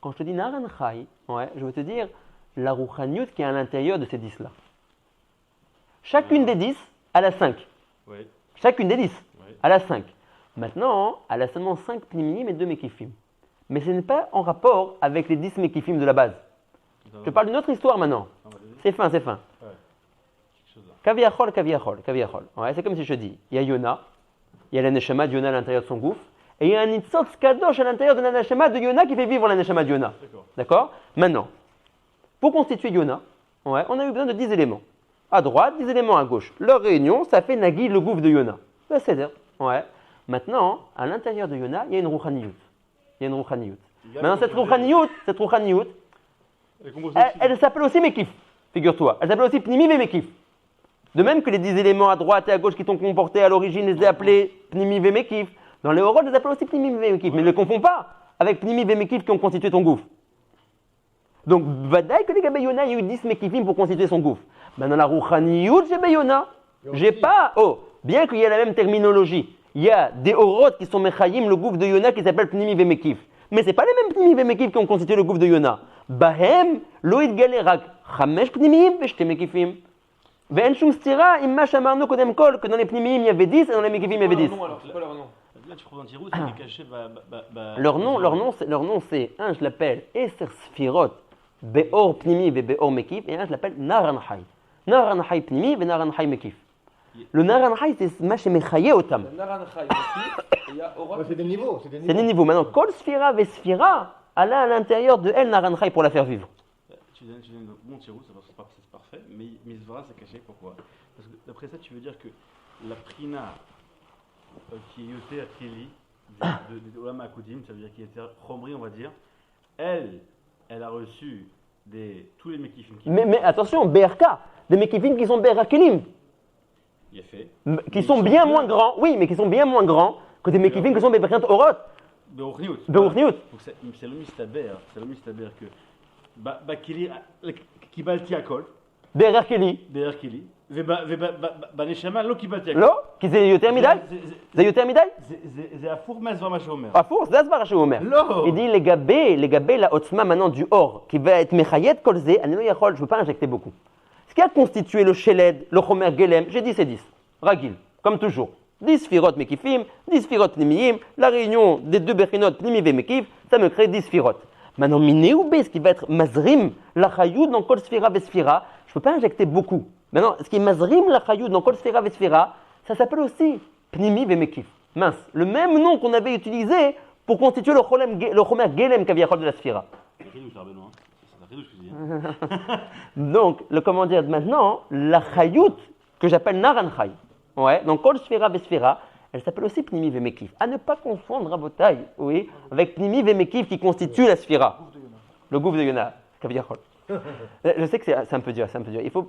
Quand je te dis Naran Chai, je veux te dire la Rouchaniyut qui est à l'intérieur de ces 10-là. Chacune des 10, elle a 5. Ouais. Chacune des 10, Ouais. elle a 5. Maintenant, elle a seulement 5 Pnimim et 2 Mekifim. Mais ce n'est pas en rapport avec les 10 Mekifim de la base. Je te parle d'une autre histoire maintenant. Non, vas-y. C'est fin. Quelque chose là. Kaviachol. Ouais, c'est comme si je te dis, il y a Yona, il y a la Neshama de Yona à l'intérieur de son gouffre, et il y a un Nitzotz Kadosh à l'intérieur de la Neshama de Yona qui fait vivre la Neshama de Yona. D'accord. D'accord? Maintenant, pour constituer Yona, on a eu besoin de 10 éléments. À droite, 10 éléments à gauche. Leur réunion, ça fait Nagi, le gouffre de Yona. C'est-à-dire, Maintenant, à l'intérieur de Yona, il y a une Rouchaniyut. Maintenant, cette Rouchaniyut, Elle compose elle s'appelle aussi Mekif, figure-toi. Elle s'appelle aussi Pnimi et Mekif. De même que les 10 éléments à droite et à gauche qui t'ont comporté à l'origine, les ai appelés Pnimi et Mekif. Dans les Horot, je les appelle aussi Pnimi et Mekif. Mais ne les confonds pas avec Pnimi et Mekif qui ont constitué ton gouffre. Donc, Vadaï que les gars Yona, il y a eu 10 Mekifim pour constituer son gouffre. Maintenant, la Rouchaniyut, j'ai Bayona. J'ai pas, bien qu'il y ait la même terminologie, il y a des Horot qui sont Mechayim, le gouffre de Yona qui s'appelle Pnimi et Mekif. Mais ce n'est pas les mêmes Pnimi et Mekif qui ont constitué le gouffre de Yona. Bahem, Loïd Galerak, Chamesh Pnimim, Veshte Mekifim. Ve'en shum stira, imma shamarnu kodem kol, que dans les Pnimim il y avait 10 et dans les Mekifim il y avait 10. C'est quoi leur nom? Là, tu trouves un tirou, c'est caché. Leur nom c'est, un je l'appelle Eser Sfirot, Beor Pnimi et Beor Mekif, et un je l'appelle Naran Hay. Naran Hay Pnimi et Naran Hay Mekif. Le Naran Hay c'est ma shemechaye otam. Le Naran Chai, il y a Orot. Ouais, c'est des niveaux. C'est des niveaux. Maintenant, Kol Sfira ve Sfira, elle a à l'intérieur de elle Naran Hay pour la faire vivre. Tu donnes bon tirou, c'est parfait, mais Misvara c'est caché, pourquoi? Parce que d'après ça, tu veux dire que la Prina qui est Yoter Keli de Olam Akoudim, ça veut dire qui était Chomri, on va dire, elle a reçu tous les Mekifim Mais attention, BRK, des Mekifim qui sont BRKelim, il a fait. qui sont bien moins grands, oui, mais qui sont bien moins grands que des Mekifim qui sont BRKant Orot, Beochniut. Beochniut. Donc c'est le mistaber que Bakili קיבלתי הכל, BRKeli. בערך כלי, ובנשמה לא קיבלתי הכל. לא? כי זה יותר מדי? זה יותר מדי? זה הפוך מהזווה מה שאומר. הפוך, זה הסברה שהוא אומר. לא. Il dit לגבי לעוצמה maintenant du or, qui va être מחייט כל זה, אני לא יכול, je ne peux pas injecter beaucoup. Ce qui a constitué le sheled, le chomer gelem, j'ai dit c'est 10. Ragil, comme toujours. 10 sphirot mekifim, 10 sphirot pnimiyim, la réunion des deux bechinot pnimi et mekif, ça me crée 10 sphirot. Maintenant, minéoubé, ce qui va être mazrim, la chayoud dans kol sphira vesphira, je ne peux pas injecter beaucoup. Maintenant, ce qui est mazrim, la chayoud dans kol sphira vesphira, ça s'appelle aussi pnimi et mekif. Mince, le même nom qu'on avait utilisé pour constituer le chomer gelem kaviachol de la sphira. Donc, le comment dire maintenant, la chayout que j'appelle naran chay, donc kol sphira vesphira, elle s'appelle aussi Pnimi Vemekif. À ne pas confondre Rabotai, oui, avec Pnimi Vemekif qui constitue la sphira. Le gouffre de Yona, Kaviachol. Je sais que c'est un peu dur, Il faut.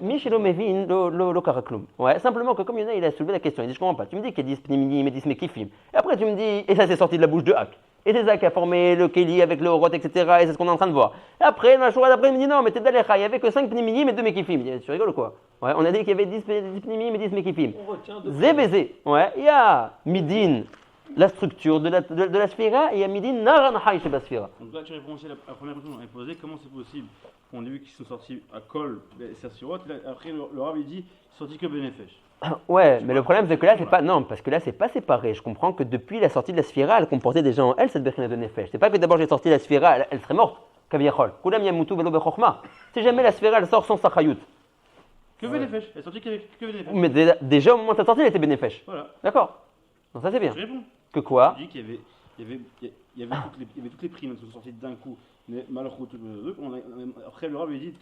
Michelo Mevin, lo Karaklum. Simplement que comme Yona, il a soulevé la question, il dit je comprends pas. Tu me dis qu'il y a 10 Pnimi et 10 Mekifim. Et après tu me dis, et ça c'est sorti de la bouche de Hak. Et c'est ça qui a formé le Keli avec le Horot, etc. Et c'est ce qu'on est en train de voir. Et après, dans la Shura d'après, il me dit non, mais t'es d'Alecha, il n'y avait que 5 Pnimiyim et 2 Mekifim. Tu rigoles ou quoi? On a dit qu'il y avait 10 Pnimiyim et 10 Mekifim. Zébézé, il y a Midin, la structure de la sphira, et il y a Midin Naran Hay chez la sphira. Donc là, tu réponds aussi à la première question qu'on avait posée, comment c'est possible qu'on ait vu qu'ils sont sortis à Kol, Sersurot, après le Rav il dit, ils sont sortis que Benefesh. Ouais, mais le problème c'est que là c'est pas non parce que là c'est pas séparé. Je comprends que depuis la sortie de la sphira, elle comportait déjà en elle cette bechina de nefesh. C'est pas que d'abord j'ai sorti la sphira, elle serait morte. Kaviachol. Kulam yamutu velo bechokma. Si jamais la sphira elle sort sans sachayut. Que Benefesh. Elle est sortie que Benefesh. Mais déjà au moment de sa sortie elle était benefesh. Voilà. D'accord. Donc ça c'est bien. Je réponds. Que quoi? Je dis qu'il y avait toutes les prix qui sont sortis d'un coup mais Malchut, après le Rav lui dit,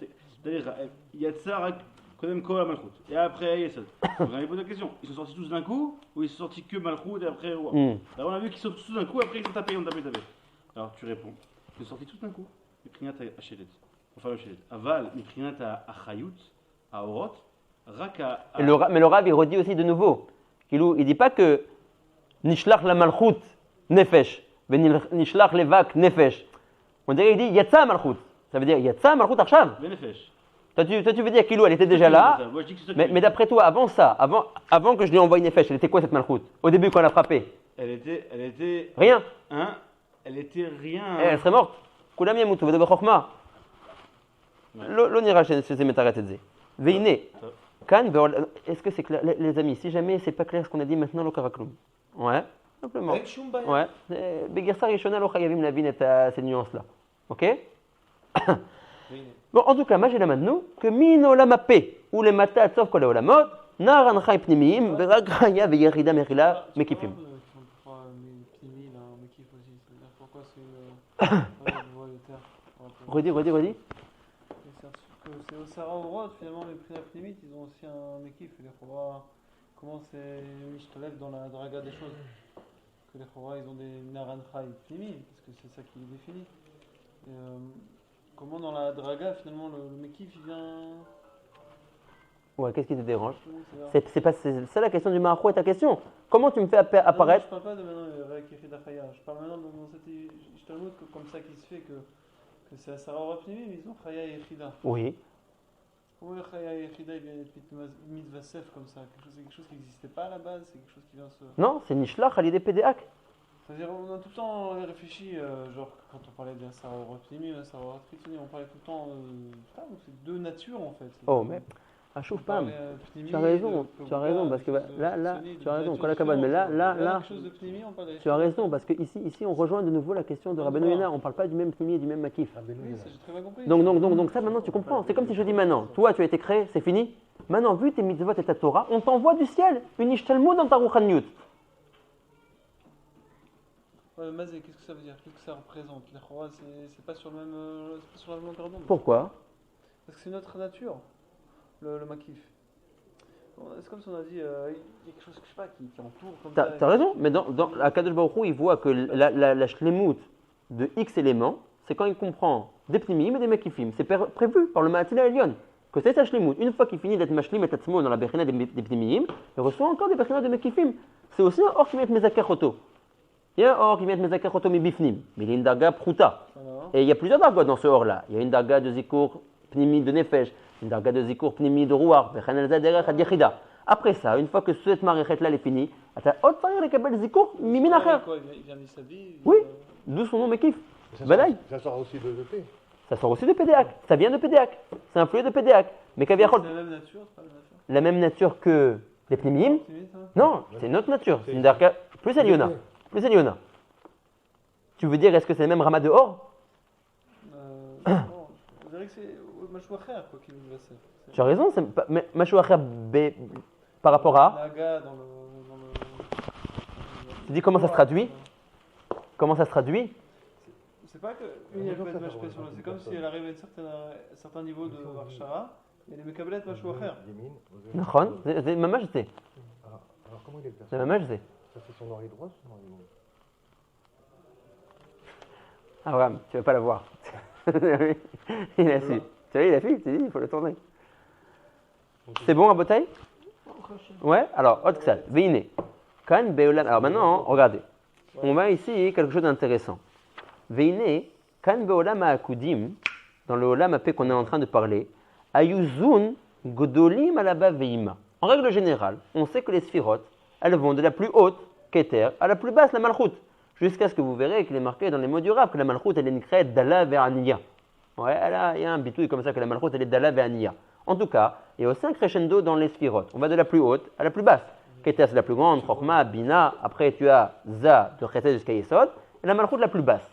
c'est-à-dire, Yatsa Rak Kodem Kol Malchut, et après Yesod. Donc on lui pose la question, ils sont sortis tous d'un coup, ou ils sont sortis que Malchut et après Roi? Alors on a vu qu'ils sont tous d'un coup, après ils ont tapé. Alors tu réponds, ils sont sortis tous d'un coup, Miprinat Achelet, enfin Achelet, Aval, Miprinat Achayut, Aorot, Raka. Mais le Rav, il redit aussi de nouveau, il ne dit pas que Nishlach la Malchut Nefesh, Nishlach levak Nefesh. On dirait qu'il dit Yatsa Malchut. Ça veut dire Yatsa Malchut Arshav. Benefesh. Toi, tu veux dire qu'elle était déjà là. Moi, je dis que c'est ça Mais d'après toi, avant ça, avant que je lui envoie Nefesh, elle était quoi cette Malchut? Au début, quand elle a frappé? Elle était. Rien. Hein? Elle était rien. Elle serait morte. Kulam yamutu v'daber chokhma. Lo nira chez Metaret Tzé. Veine. Kan, est-ce que c'est clair, les amis? Si jamais c'est pas clair ce qu'on a dit maintenant, lo karakloum. Ouais, simplement. Avec Shumba. Ouais. Begirsa Rishona lo chayavim lavin ces nuances-là. Ok? Bon, en tout cas, moi j'ai la maintenant que min olamapé ou les matat sauf kol olamot, naran chay pnimim, verak chaya veyerida merila mekifim. Pourquoi Pnimi, là, Mekif aussi? C'est-à-dire pourquoi c'est. Je vois le terme. Redis. C'est au Sarah au Rod, finalement, les prix Pnimit, ils ont aussi un Mekif. Il faut voir comment c'est Mishtalev dans la draga des choses. Que les Chora, ils ont des Naran Chay Pnimi, parce que c'est ça qui les définit. Et, comment dans la draga, finalement, le Mekif, il vient. Ouais, qu'est-ce qui te dérange? C'est C'est ça la question du Mahou et ta question. Comment tu me fais apparaître? Je parle pas de maintenant avec Yechida Chaya. Je parle maintenant dans cette Ishtalmut comme ça qui se fait que c'est à Sarah Rapnimi, mais ils ont Chaya et Yechida. Oui. Comment le Chaya et Yechida il vient être mitzvasef comme ça? C'est quelque chose qui n'existait pas à la base, c'est quelque chose qui vient se. Non, c'est Nishlach à l'idée PDAC. C'est-à-dire, on a tout le temps réfléchi, genre quand on parlait de Sarah Rapnimi, Sarah Rapnimi, on parlait tout le temps. C'est deux natures en fait. Oh, mais. Achouf pas. Tu as raison, parce que là, tu as raison, Kol HaKavod, mais là, tu as raison, parce que ici, on rejoint de nouveau la question de Rabbeinu Yonah, on ne parle pas du même Pnimi et du même Makif. Oui, ça j'ai très bien compris. Donc ça, maintenant, tu comprends. C'est comme si je dis maintenant, toi, tu as été créé, c'est fini. Maintenant, vu tes mitzvot et ta Torah, on t'envoie du ciel une Ishtalmut dans ta Rouchaniyut. Ouais, Mazé, qu'est-ce que ça veut dire? Qu'est-ce que ça représente? Les Chora, c'est pas sur le même, c'est pas sur la même longueur d'onde. Pourquoi? Parce que c'est notre nature. Le makif. C'est comme si on a dit, il y a quelque chose, je sais pas, qui entoure comme ça. T'as raison, mais dans Akadosh Baruch Hu, il voit que la shlemut de X éléments, c'est quand il comprend des pnimim et des makifim. C'est prévu par le Ma'atila Elyon, que c'est sa shlemut. Une fois qu'il finit d'être mashlim et tatzmo dans la bechina des pnimim, il reçoit encore des bechina de makifim. C'est aussi un or qui met mezaker oto. Il y a un or qui met mezaker oto mi bifnim, mais il y a une darga pruta. Et il y a plusieurs dargas dans ce or-là. Il y a une darga de zikur pnimi de nefesh, une darga de zikour pnimi de rouar, après ça, une fois que cette maréchet-là est finie, tu as autre façon de capable zikour miminacher. Il vient d'Issabi. Oui, d'où son nom Mekif. Ça sort aussi de P. Ça sort aussi de PDAC. Ça vient de PDAC. C'est un fluide de PDAC. Mais Kaviachol. C'est la même nature, c'est pas la nature. La même nature que les pnimim? Non, c'est une autre nature. C'est une darga plus Eliona. Plus Eliona. Tu veux dire, est-ce que c'est le même ramat de or? Non, on dirait que c'est Mashouacher quoi qui nous va faire. Tu as raison, mais Mashouacher par rapport à. Naga dans le. Tu dis comment ça se traduit? Comment ça se traduit? C'est pas que une elle peut être mashpé sur l'autre. C'est comme si elle arrive à un certain niveau de Varshara et les mekablet Mashouacher. Nachon, c'est ma je sais. Alors comment il est le C'est ma je sais. Ça c'est son oreille droite ou son oreille gauche? Ah ouais, tu vas pas la voir. Il a su. Tu vois, il a su, tu dis, il faut le tourner. C'est bon à bouteille? Ouais, alors, Otksal, Veine. Kan Beolam. Alors maintenant, regardez. On va ici quelque chose d'intéressant. Veine, Kan Beolam Akudim, dans le Olam Apé qu'on est en train de parler, Ayuzun Godolim Alaba Veima. En règle générale, on sait que les sphirotes, elles vont de la plus haute, Keter, à la plus basse, la Malchut. Jusqu'à ce que vous verrez qu'il est marqué dans les mots du Rav que la Malchut, elle est une crête d'Allah vers Aniya. Ouais, il y a un bitouille comme ça que la Malchut, elle est d'Allah vers Aniya. En tout cas, il y a aussi un crescendo dans les sphirotes. On va de la plus haute à la plus basse. Keter, c'est la plus grande, Chokma, Bina, après tu as Za, de Chesed jusqu'à Yesod, et la Malchut la plus basse.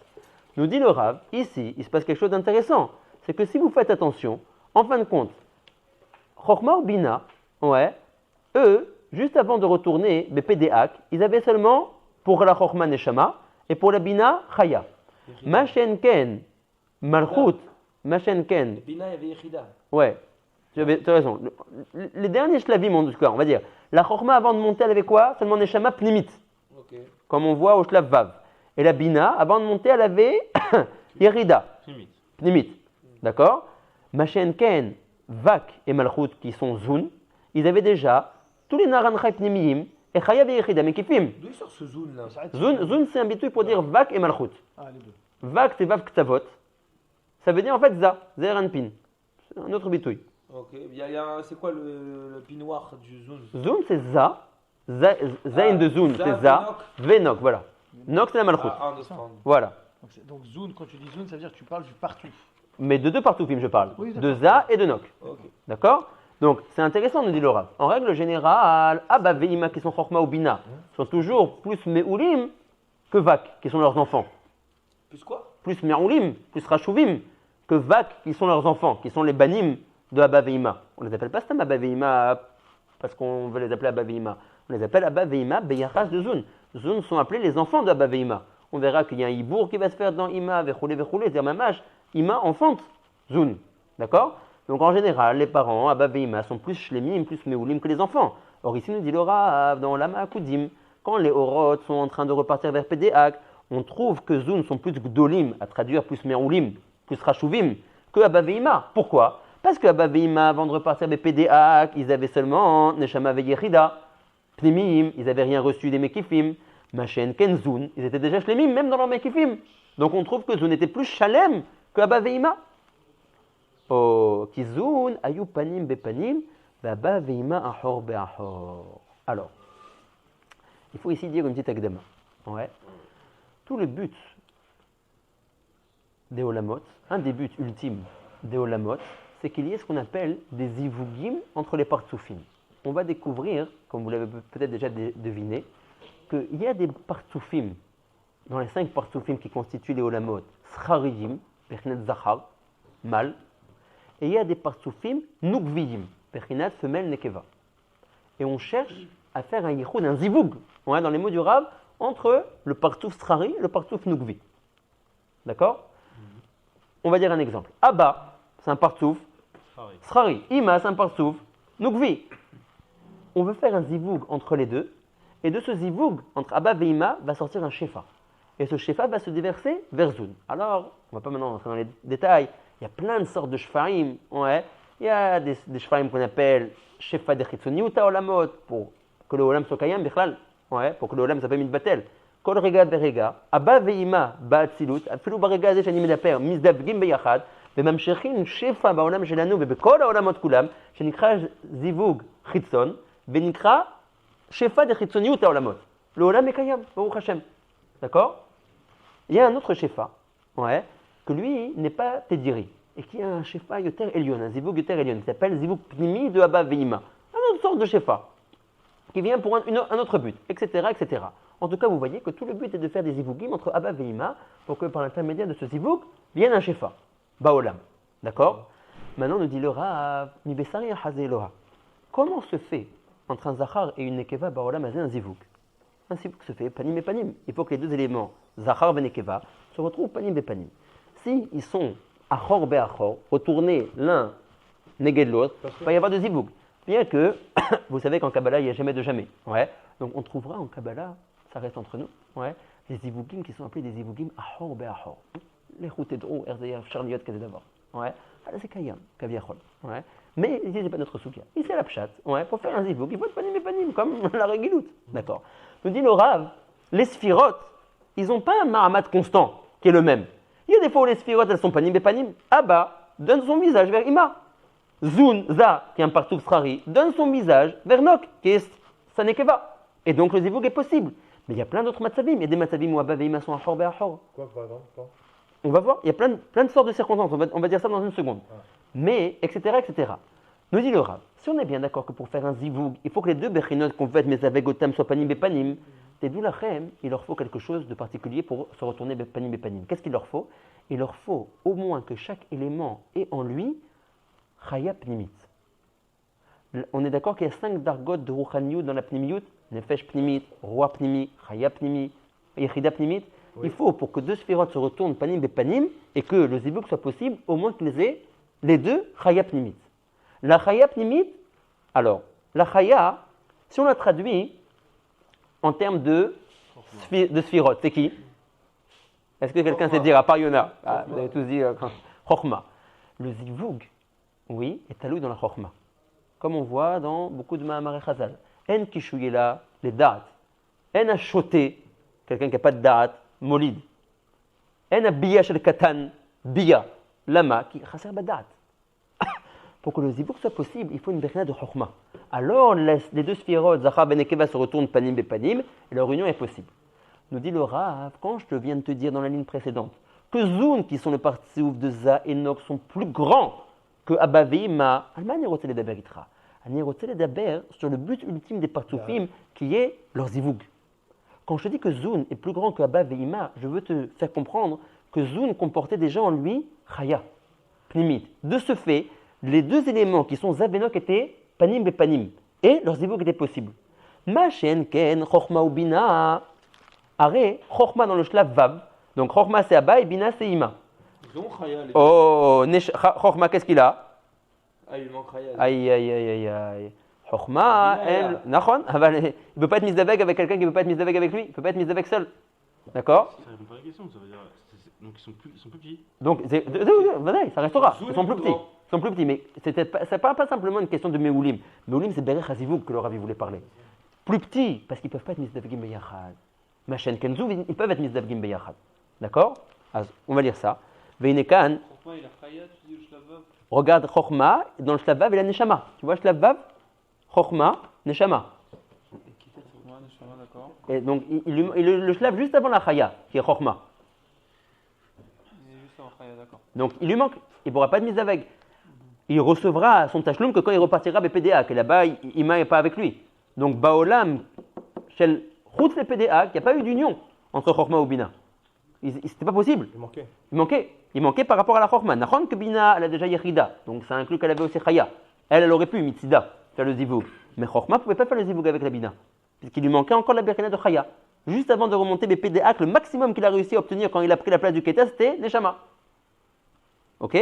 Nous dit le Rav, ici, il se passe quelque chose d'intéressant. C'est que si vous faites attention, en fin de compte, Chokma ou Bina, ouais, eux, juste avant de retourner, BPDAC, ils avaient seulement pour la Chokhma Neshama et pour la Bina Chaya. Machen Ken, Malchut, Machen Ken. Bina, il y avait Yechida. Ouais, tu as raison. Les derniers shlavim, en tout cas, on va dire. La chorma avant de monter, elle avait quoi? Seulement neshama pnimit, Ok. comme on voit au shlav vav. Et la bina, avant de monter, elle avait yerida, Limite. pnimit. D'accord? Machen Ken, Vak et Malchut, qui sont zun, ils avaient déjà tous les naranchai pnimiyim et chayav et yerida, mais kifim. D'où il sort ce zoom là? Zun, c'est un bitouille pour dire Vak et Malchut. Ah, les deux. Vak, c'est vav ktavot. Ça veut dire en fait za, zer pin. C'est un autre bitouille. Ok. C'est quoi le pinoir du zoom? Zun, c'est za. Zain de zun, za, c'est za. Venok, voilà. Nok, c'est la malchut. Ah, understand. Voilà. Donc zone, quand tu dis zone, ça veut dire que tu parles du partout. Mais de deux partoufim, je parle. Oui, De d'accord. za et de nok. Ok. D'accord? Donc, c'est intéressant, nous dit Laura. En règle générale, Abba Veima, qui sont Chorma ou Bina, sont toujours plus Me'ulim que Vak, qui sont leurs enfants. Plus quoi? Plus Me'ulim, plus Rachuvim, que Vak, qui sont leurs enfants, qui sont les Banim de Abba Veima. On les appelle pas Stam Abba Veima parce qu'on veut les appeler Abba Veima. On les appelle Abba Veima Beyachas de Zun. Zun sont appelés les enfants de Abba Veima. On verra qu'il y a un hibour qui va se faire dans Ima, Vechoulé, c'est-à-dire même âge. Ima enfante Zun. D'accord? Donc en général, les parents, Abba Veima, sont plus shlemim, plus meulim que les enfants. Or ici, nous dit Laura, dans Lama Akudim, quand les Orot sont en train de repartir vers Pédéak, on trouve que Zun sont plus gdolim, à traduire plus meulim, plus rachuvim, que Abba Veima. Pourquoi? Parce que Abba Veima, avant de repartir vers Pédéak, ils avaient seulement Neshama Veyechida, Pnimim, ils n'avaient rien reçu des Mekifim, Machen Ken Zun, ils étaient déjà shlemim, même dans leur Mekifim. Donc on trouve que Zun était plus shalem que Abba Veima. Oh, Kizun, Ayu Panim Bepanim, Baba Veima Ahor Beahor. Alors, il faut ici dire une petite akdama. Ouais. Tout le but des Olamot, un des buts ultimes des Olamot, c'est qu'il y ait ce qu'on appelle des ivugim entre les partsoufim. On va découvrir, comme vous l'avez peut-être déjà deviné, qu'il y a des partsoufim, dans les 5 partsoufim qui constituent les Olamot, Scharijim, Pernet Zachar, mâle, et il y a des partsoufim nukviyim, Pernet femelle nekeva. Et on cherche à faire un yichud, un zivug, ouais, dans les mots du Rav, entre le partsouf Schari et le partsouf nukvi. D'accord? On va dire un exemple. Abba, c'est un partsouf Pareil. Schari. Ima, c'est un partsouf nukvi. On veut faire un zivug entre les deux, et de ce zivug, entre Abba et Ima, va sortir un shefa. Et ce shefa va se déverser vers Zun. Alors, on ne va pas maintenant rentrer dans les détails, il y a plein de sortes de shfaim. Ouais. Il y a des shfaim qu'on appelle shefa de chitzoniuta olamot, pour que le olam soit kayam, bichlal. Ouais, pour que le olam s'appelle mitbatel. Kol rega berega, Abba ve'ima ba'atzilut, אפילו ברגע הזה שאני מדבר, מזדווגים ביחד, וממשיכים שפע בעולם שלנו ובכל העולמות כולם, שנקרא זיווג חיצון, ונקרא שפע דחיצוניות העולמות. לעולם מקיים, ברוך השם. D'accord? Il y a un autre shefa, ouais, que lui n'est pas Tediri, et qui est un shefa yoter elion, un zivug yoter elion, qui s'appelle zivug pnimi de Abba ve'ima. Une autre sorte de shefa, qui vient pour un autre but, etc., etc. En tout cas, vous voyez que tout le but est de faire des zivugim entre Abba et Ima pour que par l'intermédiaire de ce zivug vienne un shefa, Baolam. D'accord? Maintenant, nous dit le Rav, Mi Besari Hazé Eloha. Comment se fait entre un Zachar et une Nekeva Baolam Hazé un zivug? Un zivug se fait panim et panim. Il faut que les deux éléments, Zachar et Nekeva, se retrouvent panim et panim. Si ils sont Achor be Achor, retournés l'un négé de l'autre, il va y avoir de zivug. Bien que, vous savez qu'en Kabbalah, il n'y a jamais de jamais. Ouais. Donc on trouvera en Kabbalah, ça reste entre nous, ouais, des zivugim qui sont appelés des zivugim ahor be'ahor. Les routedrou, RZF, charniot, qu'est-ce d'abord. Ouais. Alors c'est kayam, kaviachol. Ouais. Mais ici, c'est pas notre soukia. Ici, c'est la pchat. Ouais. Pour faire un zivug, il faut être panim et panim, comme la régiloute. D'accord. Nous dit le Rav, les sphirotes, ils n'ont pas un mahamat constant qui est le même. Il y a des fois où les sphirotes, elles sont panim et panim. Abba donne son visage vers Ima. Zun, Za, qui est un partout Srari, donne son visage vers Nok, qui est Sanekeva. Et donc le zivug est possible. Mais il y a plein d'autres matzavim. Il y a des matzavim où Abba et Ima sont achor be'achor. Quoi, par exemple quand On va voir, il y a plein de sortes de circonstances. On va dire ça dans une seconde. Mais, etc., etc. Nous dit le Rav, si on est bien d'accord que pour faire un zivug, il faut que les deux bechinot qu'on fait, mais avec Gotam, soient panim et panim, des doulachem, il leur faut quelque chose de particulier pour se retourner panim et panim. Qu'est-ce qu'il leur faut? Il leur faut au moins que chaque élément ait en lui chaya pnimit. On est d'accord qu'il y a 5 dargot de Rouchaniyut dans la pnimiyut, Nefesh pnimit, Roi pnimi, Chaya pnimi, Yechida pnimit. Il faut, pour que deux sphirotes se retournent panim et panim, et que le zivouk soit possible, au moins qu'ils aient les deux chaya pnimit. La chaya pnimit, alors, la chaya, si on la traduit en termes de sphirotes, c'est qui? Est-ce que quelqu'un sait dire, à part Yona? Vous avez tous dit Chokhma. Le zivoug, oui, est alloué dans la Chokhma. Comme on voit dans beaucoup de Mahamar et Chazal. En kishuyela, les da'at. En a shoté, quelqu'un qui n'a pas de da'at, molid. En a biya shel katan, biya, lama, qui chasser badat. Pour que le zivoug soit possible, il faut une bechina de Chokhma. Alors les deux sphirotes, Zachar ben Nekeva, se retournent panim et panim, et leur union est possible. Nous dit le Rav, quand je viens de te dire dans la ligne précédente, que Zoun, qui sont le partiouf de Za et Nok, sont plus grands que Abba Veima, Alma Nerotel Daber Itra. Nerotel Daber sur le but ultime des partioufim, qui est leur zivoug. Quand je te dis que Zoun est plus grand que Abba Veima, je veux te faire comprendre que Zoun comportait déjà en lui Chaya, Pnimit. De ce fait, les deux éléments qui sont Zav et Nok étaient Panim et Panim, et leur zivoug était possible. Ma shen ken Chokhma ou Bina, Aré, Chokhma dans le shlav Vav. Donc Chokhma c'est Abba et Bina c'est Ima. Ils ont Chaya, les Oh, Chokhma qu'est-ce qu'il a? Ah, il manque Chaya. Aïe, aïe, aïe, aïe, aïe. Chokhma, Bina, elle. Nachon, il ne peut pas être misdaveg avec quelqu'un qui ne peut pas être misdaveg avec lui. Il ne peut pas être misdaveg seul. D'accord? Ça répond pas à la question, ça veut dire. Donc ils sont plus petits. Donc, ça restera. Ils sont plus petits. Ils sont plus petits, mais c'est pas simplement une question de Meoulim. Meoulim, c'est Berech Hazivouk que le Ravi voulait parler. Plus petits, parce qu'ils ne peuvent pas être misdavegim beyachad. Machen Kenzu, ils peuvent être misdavegim beyachad. D'accord? On va lire ça. Veinekan. Pourquoi il a Chaya, tu dis au Shlavav? Regarde Chokhma, dans le Shlavav, il a Neshama. Tu vois Shlavav? Chokhma, Neshama. Ouais, Neshama, d'accord. Et donc, le Shlav juste avant la Chaya, qui est Chokhma. Il est juste en Chaya, d'accord. Donc, il lui manque. Il ne pourra pas être mis avec. Il recevra son tachloum que quand il repartira BPDA, que là-bas, Ima n'est pas avec lui. Donc, Baolam, Shel Chutz le PDA, il n'y a pas eu d'union entre Chokhma ou Bina. C'était pas possible. Il manquait par rapport à la Chokhma. Nachon que Bina, elle a déjà Yechida. Donc, ça inclut qu'elle avait aussi Chaya. Elle aurait pu, Mitzida, faire le zivoug. Mais Chokhma ne pouvait pas faire le zivoug avec la Bina. Puisqu'il lui manquait encore la Berkina de Chaya. Juste avant de remonter BPDA, le maximum qu'il a réussi à obtenir quand il a pris la place du Keter, c'était Neshama. Ok?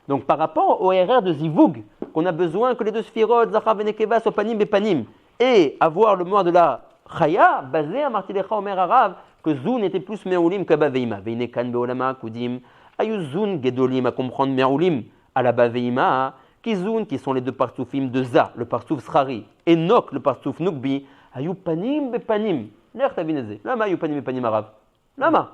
Donc, par rapport au RR de zivoug, qu'on a besoin que les deux sphirotes, Zachar et Nekeva, soient panim et panim, et avoir le mois de la Chaya, basé à Martilecha Omer Arav, que Zoun était plus Meoulim que Baveima. Veinekan Beolama Kudim, Ayu Zoun Gedolim à comprendre Meoulim à la Baveima, qui Zoun, qui sont les deux partoufim de Za, le partouf Srari, et Nok, le partouf Nukbi, Ayu Panim Bepanim. L'air Tavineze. Lama Ayu Panim Bepanim Arav. Lama.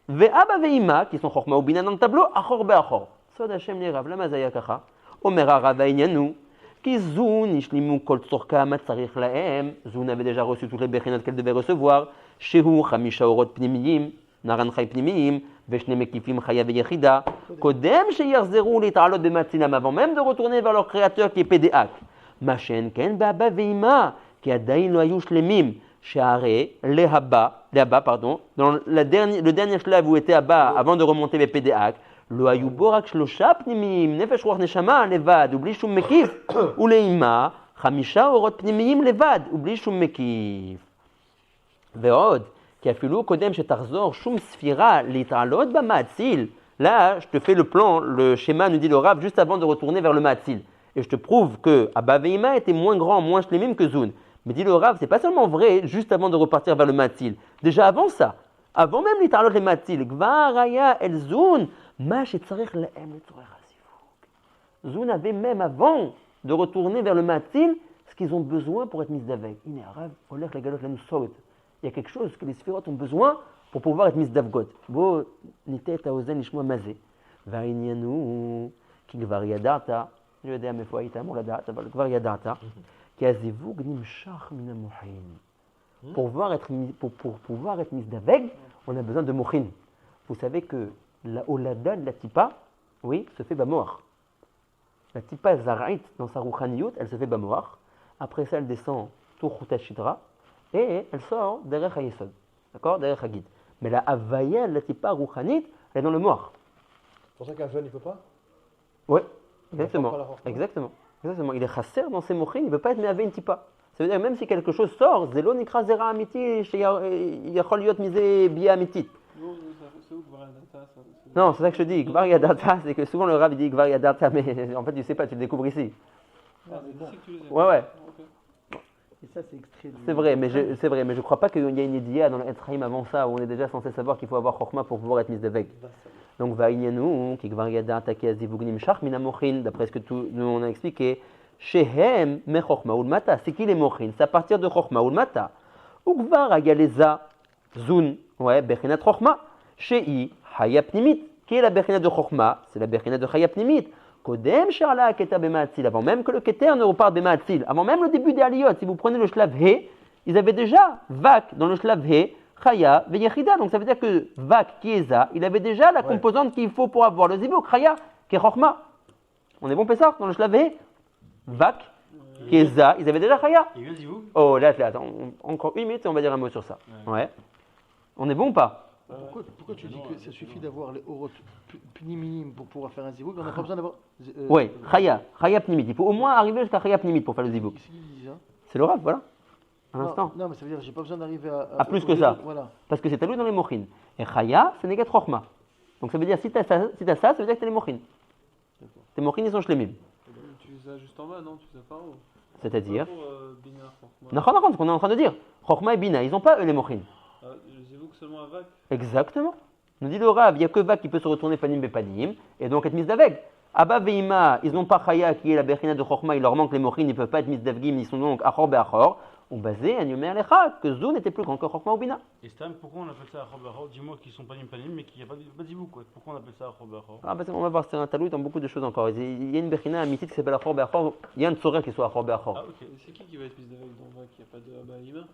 Ve'aba Veima, qui sont Chokhma ou Bina dans le tableau, Achor Be'achor. Sod Hashem Lerav, Lama Zaya Kacha. Omer Arav Ainyanu. Qui Zoun, Ishlimu Kol Tzorka Matzarich Laem. Zoun avait déjà reçu toutes les bechinot qu'elle devait recevoir. Shehu Chamisha Orot Pnimiyim, Naran Chay Pnimiyim, Veshne Mekifim Chaya Veyechida. Kodem Sheyarzeru Litaralot Bematzinam, avant même de retourner vers leur créateur qui est Pédéak. Machen Ken Baba Veima, qui a Daïn Lo Ayush Lemim, Sheare, Lehaba, pardon, dans le dernier shlav où était Abba avant de remonter vers Pédéak. Lo Ayu Borak Shlosha Pnimiyim, Nefesh Ruach Neshama, Levad, Ubli Shum Mekif, Uleima, Chamisha Orot Pnimiyim, Levad, Ubli Shum Mekif. ועוד, כי אפילו קודם שתחזור שום ספירה להתעלות במאציל. Là, je te fais le plan, le schéma, nous dit le Rav, juste avant de retourner vers le Matzil. Et je te prouve que Abba Veima était moins grand, moins shlemim que Zoun. Mais dit le Rav, c'est pas seulement vrai juste avant de repartir vers le Matzil. Déjà avant ça, avant même להתעלות le Matzil, כבר היה אל זון מה שצריך להם לצורך הזיווג. Zoun avait même avant de retourner vers le Matzil ce qu'ils ont besoin pour être mis d'avec. הנה הרב הולך לגלות לנו סוד. Il y a quelque chose que les sphirotes ont besoin pour pouvoir être mis d'avgot. Bo nitet haozen lishmoa mazé. Va'inianu ki gvar yadata. Je יודע מאיפה היית אמור לדעת, אבל כבר ידעת. כי הזיווג נמשך מן המוחין. Pour pouvoir être mis d'aveg, on a besoin de mochin. Vous savez que la olada de la tipa, oui, se fait bamoach. La tipa zara'it dans sa rouchaniyut, elle se fait bamoach. Après ça, elle descend tout chouta shidra. Et elle sort derrière Hayesod, d'accord, derrière Hagid. Mais la Havaya, la tipa rouchanit, elle est dans le moire. C'est pour ça qu'un jeune, il ne peut pas? Oui, exactement. Exactement. Il est chasser dans ses mochines, il ne peut pas être méavé une tipa. Ça veut dire même si quelque chose sort, zelo nikra zera amiti, yachol yot mise bia amitit. Non, c'est où Gvar Yadata Non, c'est ça que je te dis. Gvar Yadata, c'est que souvent le Rav il dit Gvar Yadata, mais en fait tu sais pas, tu le découvres ici. Ah, c'est ici que tu les as. Ouais, ouais. Ok. Et ça, c'est extrait du. C'est vrai, mais je crois pas qu'il y a une idée dans le Etzraïm avant ça où on est déjà censé savoir qu'il faut avoir Chokhmah pour pouvoir être mis de veille. Donc, Vaïnianou, qui Gvar Yadata, qui Azivugnim Shach Minamochin, d'après ce que nous on a expliqué, Shehem me Chokhmah Ulmata. C'est qui les Mochin? C'est à partir de Chokhmah Ulmata. Ugvar Agaleza Zun, ouais, Bechinat Chokhmah. Shei Hayapnimit. Qui est la Bechinat de Chokhmah? C'est la Bechinat de Hayapnimit. Kodem Sharla Keter Bemaatzil. Avant même que le Keter ne reparte Bemaatzil. Avant même le début des Aliyot. Si vous prenez le Shlav He, ils avaient déjà Vak dans le Shlav He, Chaya Veyechida. Donc ça veut dire que Vak Kieza, il avait déjà la composante qu'il faut pour avoir le Zibuk. Chaya, qui est Chokhmah. On est bon, Pessah, dans le Shlav He? Vak, Kieza, ils avaient déjà Chaya. Il y a le zivou. Oh là, attends, encore une minute et on va dire un mot sur ça. Ouais. On est bon ou pas? Pourquoi tu dis que ça suffit d'avoir les orot minimum pour pouvoir faire un zivug? On n'a pas besoin d'avoir. Oui, Chaya Pnimit. Il faut au moins arriver jusqu'à Chaya Pnimit pour faire le Zibuk. Qu'est-ce qu'ils disent, hein? C'est le Rav, voilà. Un instant. Non, mais ça veut dire que j'ai pas besoin d'arriver À plus que ça. Voilà. Parce que c'est talou dans les Mochin. Et Chaya, c'est Negat Chokhmah. Donc ça veut dire, si tu as ça, ça veut dire que tu as les Mochin. Tes Mochin, ils sont shlemim. Tu les as juste en bas, non? Tu les as pas en haut. C'est-à-dire. Pour Bina, Chokhmah. Non, ce qu'on est en train de dire. Chokhmah et Bina, ils n'ont pas eux les Mochin. Le Zivuk seulement à Vak. Exactement. Nous dit le Rav, il n'y a que Vak qui peut se retourner Panim Bepanim, et donc être mis d'aveg. Abba Veima, ils n'ont pas Chaya qui est la Bechina de Chokhmah, il leur manque les Mochin, ils ne peuvent pas être mis d'avgim, ils sont donc Achor Beachor. On basait à Numer Lecha, que Zoun était plus grand que Chokhmah ou Bina. Et Stam, pourquoi on appelle ça Achor Bachor? Dis-moi qu'ils sont panim panim, mais qu'il n'y a pas de zivou, quoi. Pourquoi on appelle ça Achor Bachor? Ah, on va voir, c'est un talou dans beaucoup de choses encore. Il y a une Bechina mythique qui s'appelle Achor Beachor, il y a un Tsorah qui soit Achor Beachor. Ah, ok. Et c'est qui va être mis d'avec dans Vak? Il n'y a pas de Abba Ima?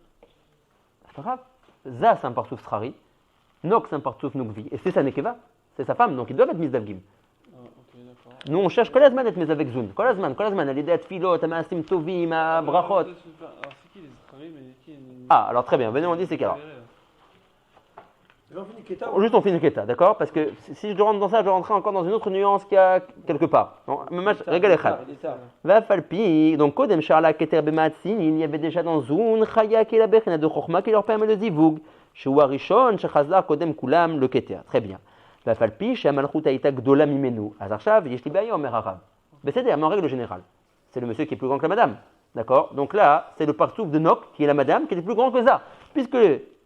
C'est pas grave. Za, c'est un partouf Strari. Nok, c'est un partouf Nukvi. Et c'est sa Nekeva. C'est sa femme, donc ils doivent être mis d'avgim. Ah, ok, d'accord. Nous, on cherche Kolazman être mis avec Zoun. Kolazman, à l'idée de Filot, à Maasim Tovim, à Brachot. Alors, c'est qui les Zitari, mais qui est. Ah, alors très bien, venez, on dit c'est qu'alors. Juste on finit Keta, d'accord? Parce que si je rentre dans ça, je rentrer encore dans une autre nuance qu'il y a quelque part. Va falpi, donc Kodem Sharla Keter Bematzin, il y avait déjà dans Zoun, Chaya qui est la Bechina de Chokhmah qui leur permet le Zivug. Chez Warishon, chez Chazar, Kodem Kulam, le Keter. Très bien. Va falpi, chez Amalchut Aïta Gdola Mimenu. Azarchav, Yeshli Bayom, Merarav. Mais c'est en règle générale. C'est le monsieur qui est plus grand que la madame. D'accord? Donc là, c'est le partouf de Nok, qui est la madame, qui est plus grand que ça. Puisque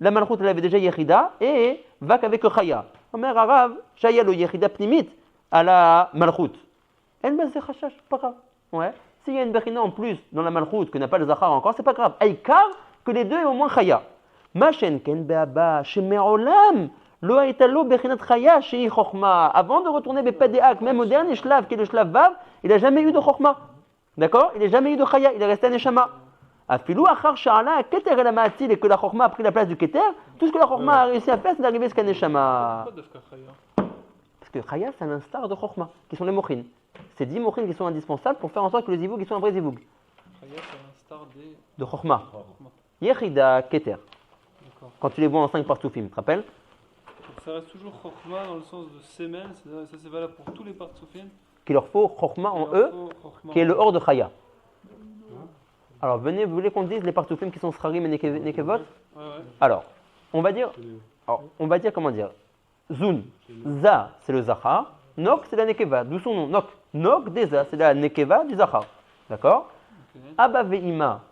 la Malchut, elle avait déjà Yechida, et Vak avec Chaya. Omer Arav, Chaya lo Yechida Pnimit, à la Malchut. Elle m'a dit, Chachash, pas grave. Ouais. S'il y a une Bechina en plus dans la Malchut, que n'a pas le Zachar encore, c'est pas grave. Aïkar, que les deux aient au moins Chaya. Machen ken be'aba, sheme'olam, lo haïtalo bechinat Chaya, shei Chokhmah. Avant de retourner Bepadeak, même au dernier Shlav, qui est le Shlav Vav, il n'a jamais eu de Chokhmah. D'accord? Il n'a jamais eu de Chaya, il est resté un Neshama. Afilou achar sha'ala keter el ha'ma'atzil, et que la Chokhmah a pris la place du Keter, tout ce que la Chokhmah a réussi à faire, c'est d'arriver jusqu'à Neshama. Pourquoi Dafka Chaya? Parce que Chaya, c'est un instar de Chokhmah, qui sont les Mochin. C'est 10 Mochin qui sont indispensables pour faire en sorte que le Zivug soit un vrai Zivug. Chaya, c'est l'instar des. De Chokhmah. Chokhmah. Yechida, Keter. D'accord. Quand tu les vois en 5 partoufim, tu te rappelles? Donc ça reste toujours Chokhmah dans le sens de Semel, ça c'est valable pour tous les partoufim. Qu'il leur faut Chokhmah en eux, qui est le hors de Chaya. Alors, venez, vous voulez qu'on dise les partoufim qui sont Srarim et Nekevot? Ouais. Alors, on va dire comment dire? Zun, Za, c'est le Zachar. Nok, c'est la Nekeva. D'où son nom? Nok. Nok, Deza, c'est la Nekeva du Zachar. D'accord? Ok. Abba Ve'ima.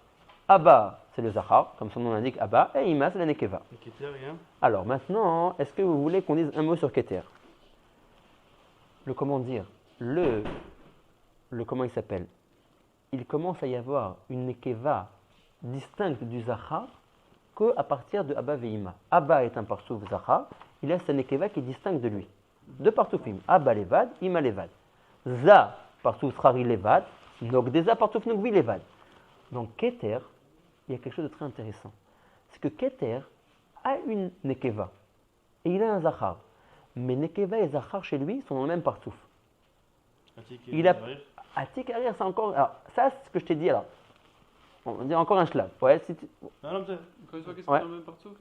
Abba, c'est le Zachar, comme son nom l'indique, Abba. Et Ima, c'est la Nekeva. Et Keter, rien. Alors, maintenant, est-ce que vous voulez qu'on dise un mot sur Keter? Le comment dire? Le comment il s'appelle? Il commence à y avoir une Nekeva distincte du Zachar qu'à partir de Abba Ve'ima. Abba est un partouf Zachar, il a sa Nekeva qui est distincte de lui. Deux partoufim, Abba Levad, Ima Levad. Za, partouf Srari Levad, Nogdeza, partouf Nogvi Levad. Donc Keter, il y a quelque chose de très intéressant. C'est que Keter a une Nekeva et il a un Zachar. Mais Nekeva et Zachar chez lui sont dans le même partouf. Il a Atik Arir, c'est encore. Alors, ça, c'est ce que je t'ai dit alors. On dit encore un shlav. Ouais, Non, peut-être. Quand ils sont Ouais. dans le même partouf?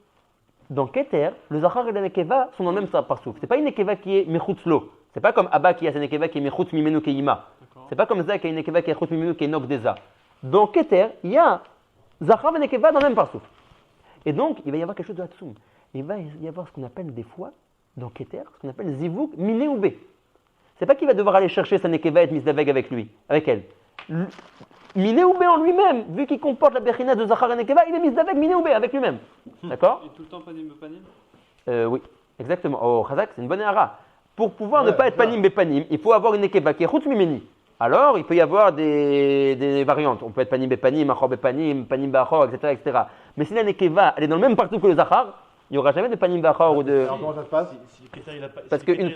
dans Keter, le Zachar et la Nekeva sont dans le même partouf. C'est pas une Nekeva qui est Mechutzlo. C'est pas comme Abba qui a sa Nekeva qui est Mechutz Mimenu Keima. D'accord. C'est pas comme Za qui a une Nekeva qui est Mechutz Mimenu Kenok Deza. Dans Keter, il y a Zachar et Nekeva dans le même partouf. Et donc, il va y avoir quelque chose de Hatsum. il va y avoir ce qu'on appelle des fois, dans Keter, ce qu'on appelle Zivug Miné ou B. C'est pas qu'il va devoir aller chercher sa Nekeva et être Misdaveg avec lui, avec elle. Miné ou B en lui-même, vu qu'il comporte la Bechina de Zachar et Nekeva, il est Misdaveg Miné ou B avec lui-même. D'accord? Et tout le temps panim bepanim. Oui, exactement. Oh, Chazak, c'est une bonne hara. Pour pouvoir ne Ouais, pas être panim bepanim, il faut avoir une Nekeva qui est Chutz Mimeni. Alors, il peut y avoir des variantes. On peut être panim bepanim, achor bepanim, panim beachor, etc. Mais si la Nekeva, elle est dans le même partout que le Zachar, il n'y aura jamais de panim beachor ou de. Alors comment ça se passe? Si le Keter, il a pas. Parce si que le Keter, une-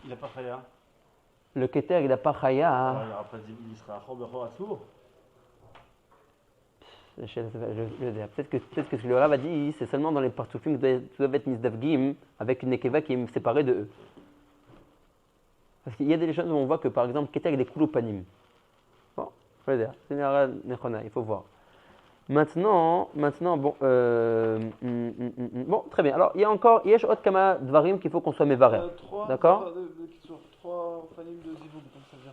il a pas Chaya. Le Keter, il n'a pas Chaya. Alors, il aura pas il sera Achor Bechor Assour. Peut-être que ce que le Rav a dit, c'est seulement dans les partoufim qui doivent être misdavgim avec une nekeva qui est séparée de eux. Parce qu'il y a des choses où on voit que par exemple, Keter il est kouloupanim. Bon, je veux dire, c'est une hara nechona, il faut voir. Maintenant, bon, bon, très bien. Alors, il y a encore, yesh ot kama dvarim qu'il faut qu'on soit mevareh. D'accord. Trois panim de zivug, comme ça vient.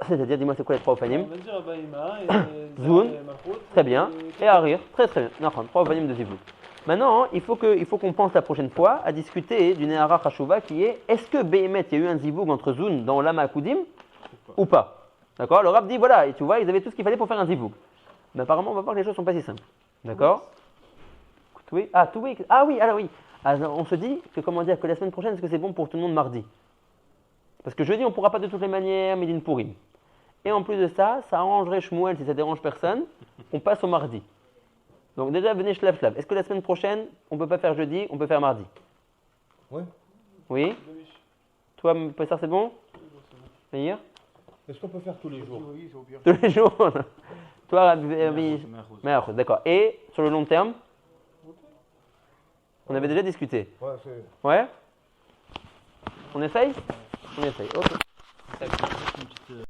C'est-à-dire, dis-moi, c'est quoi les trois On opanim? va dire Baïma et Zoun, Malchut. très bien, et Harir, très très bien. Nachon, trois opanim de zivug. Maintenant, il faut qu'on pense la prochaine fois à discuter d'une Hara Chashuva qui est est-ce que Behemet, il y a eu un zivug entre Zoun dans Lama Akudim ou pas? D'accord. Le Rav dit voilà, et tu vois, ils avaient tout ce qu'il fallait pour faire un zivug. Mais apparemment, on va voir que les choses ne sont pas si simples. D'accord. Oui. Ah, tout oui. Ah oui, alors oui. Alors, on se dit que comment dire que la semaine prochaine, est-ce que c'est bon pour tout le monde mardi? Parce que jeudi, on ne pourra pas de toutes les manières, Midin Purim. Et en plus de ça, ça arrangerait Shmuel si ça dérange personne. On passe au mardi. Donc déjà, venez shlav. Est-ce que la semaine prochaine, on ne peut pas faire jeudi, on peut faire mardi? Oui. Oui. Toi, Pessar, c'est bon? Meir? Est-ce qu'on peut faire tous les jours? Oui, c'est au pire. Tous les jours. Toi, Rabbi. Meachos. Meir, d'accord. Et sur le long terme? On avait déjà discuté. Ouais, c'est. Ouais? On essaye? On essaye. Ok. Une petite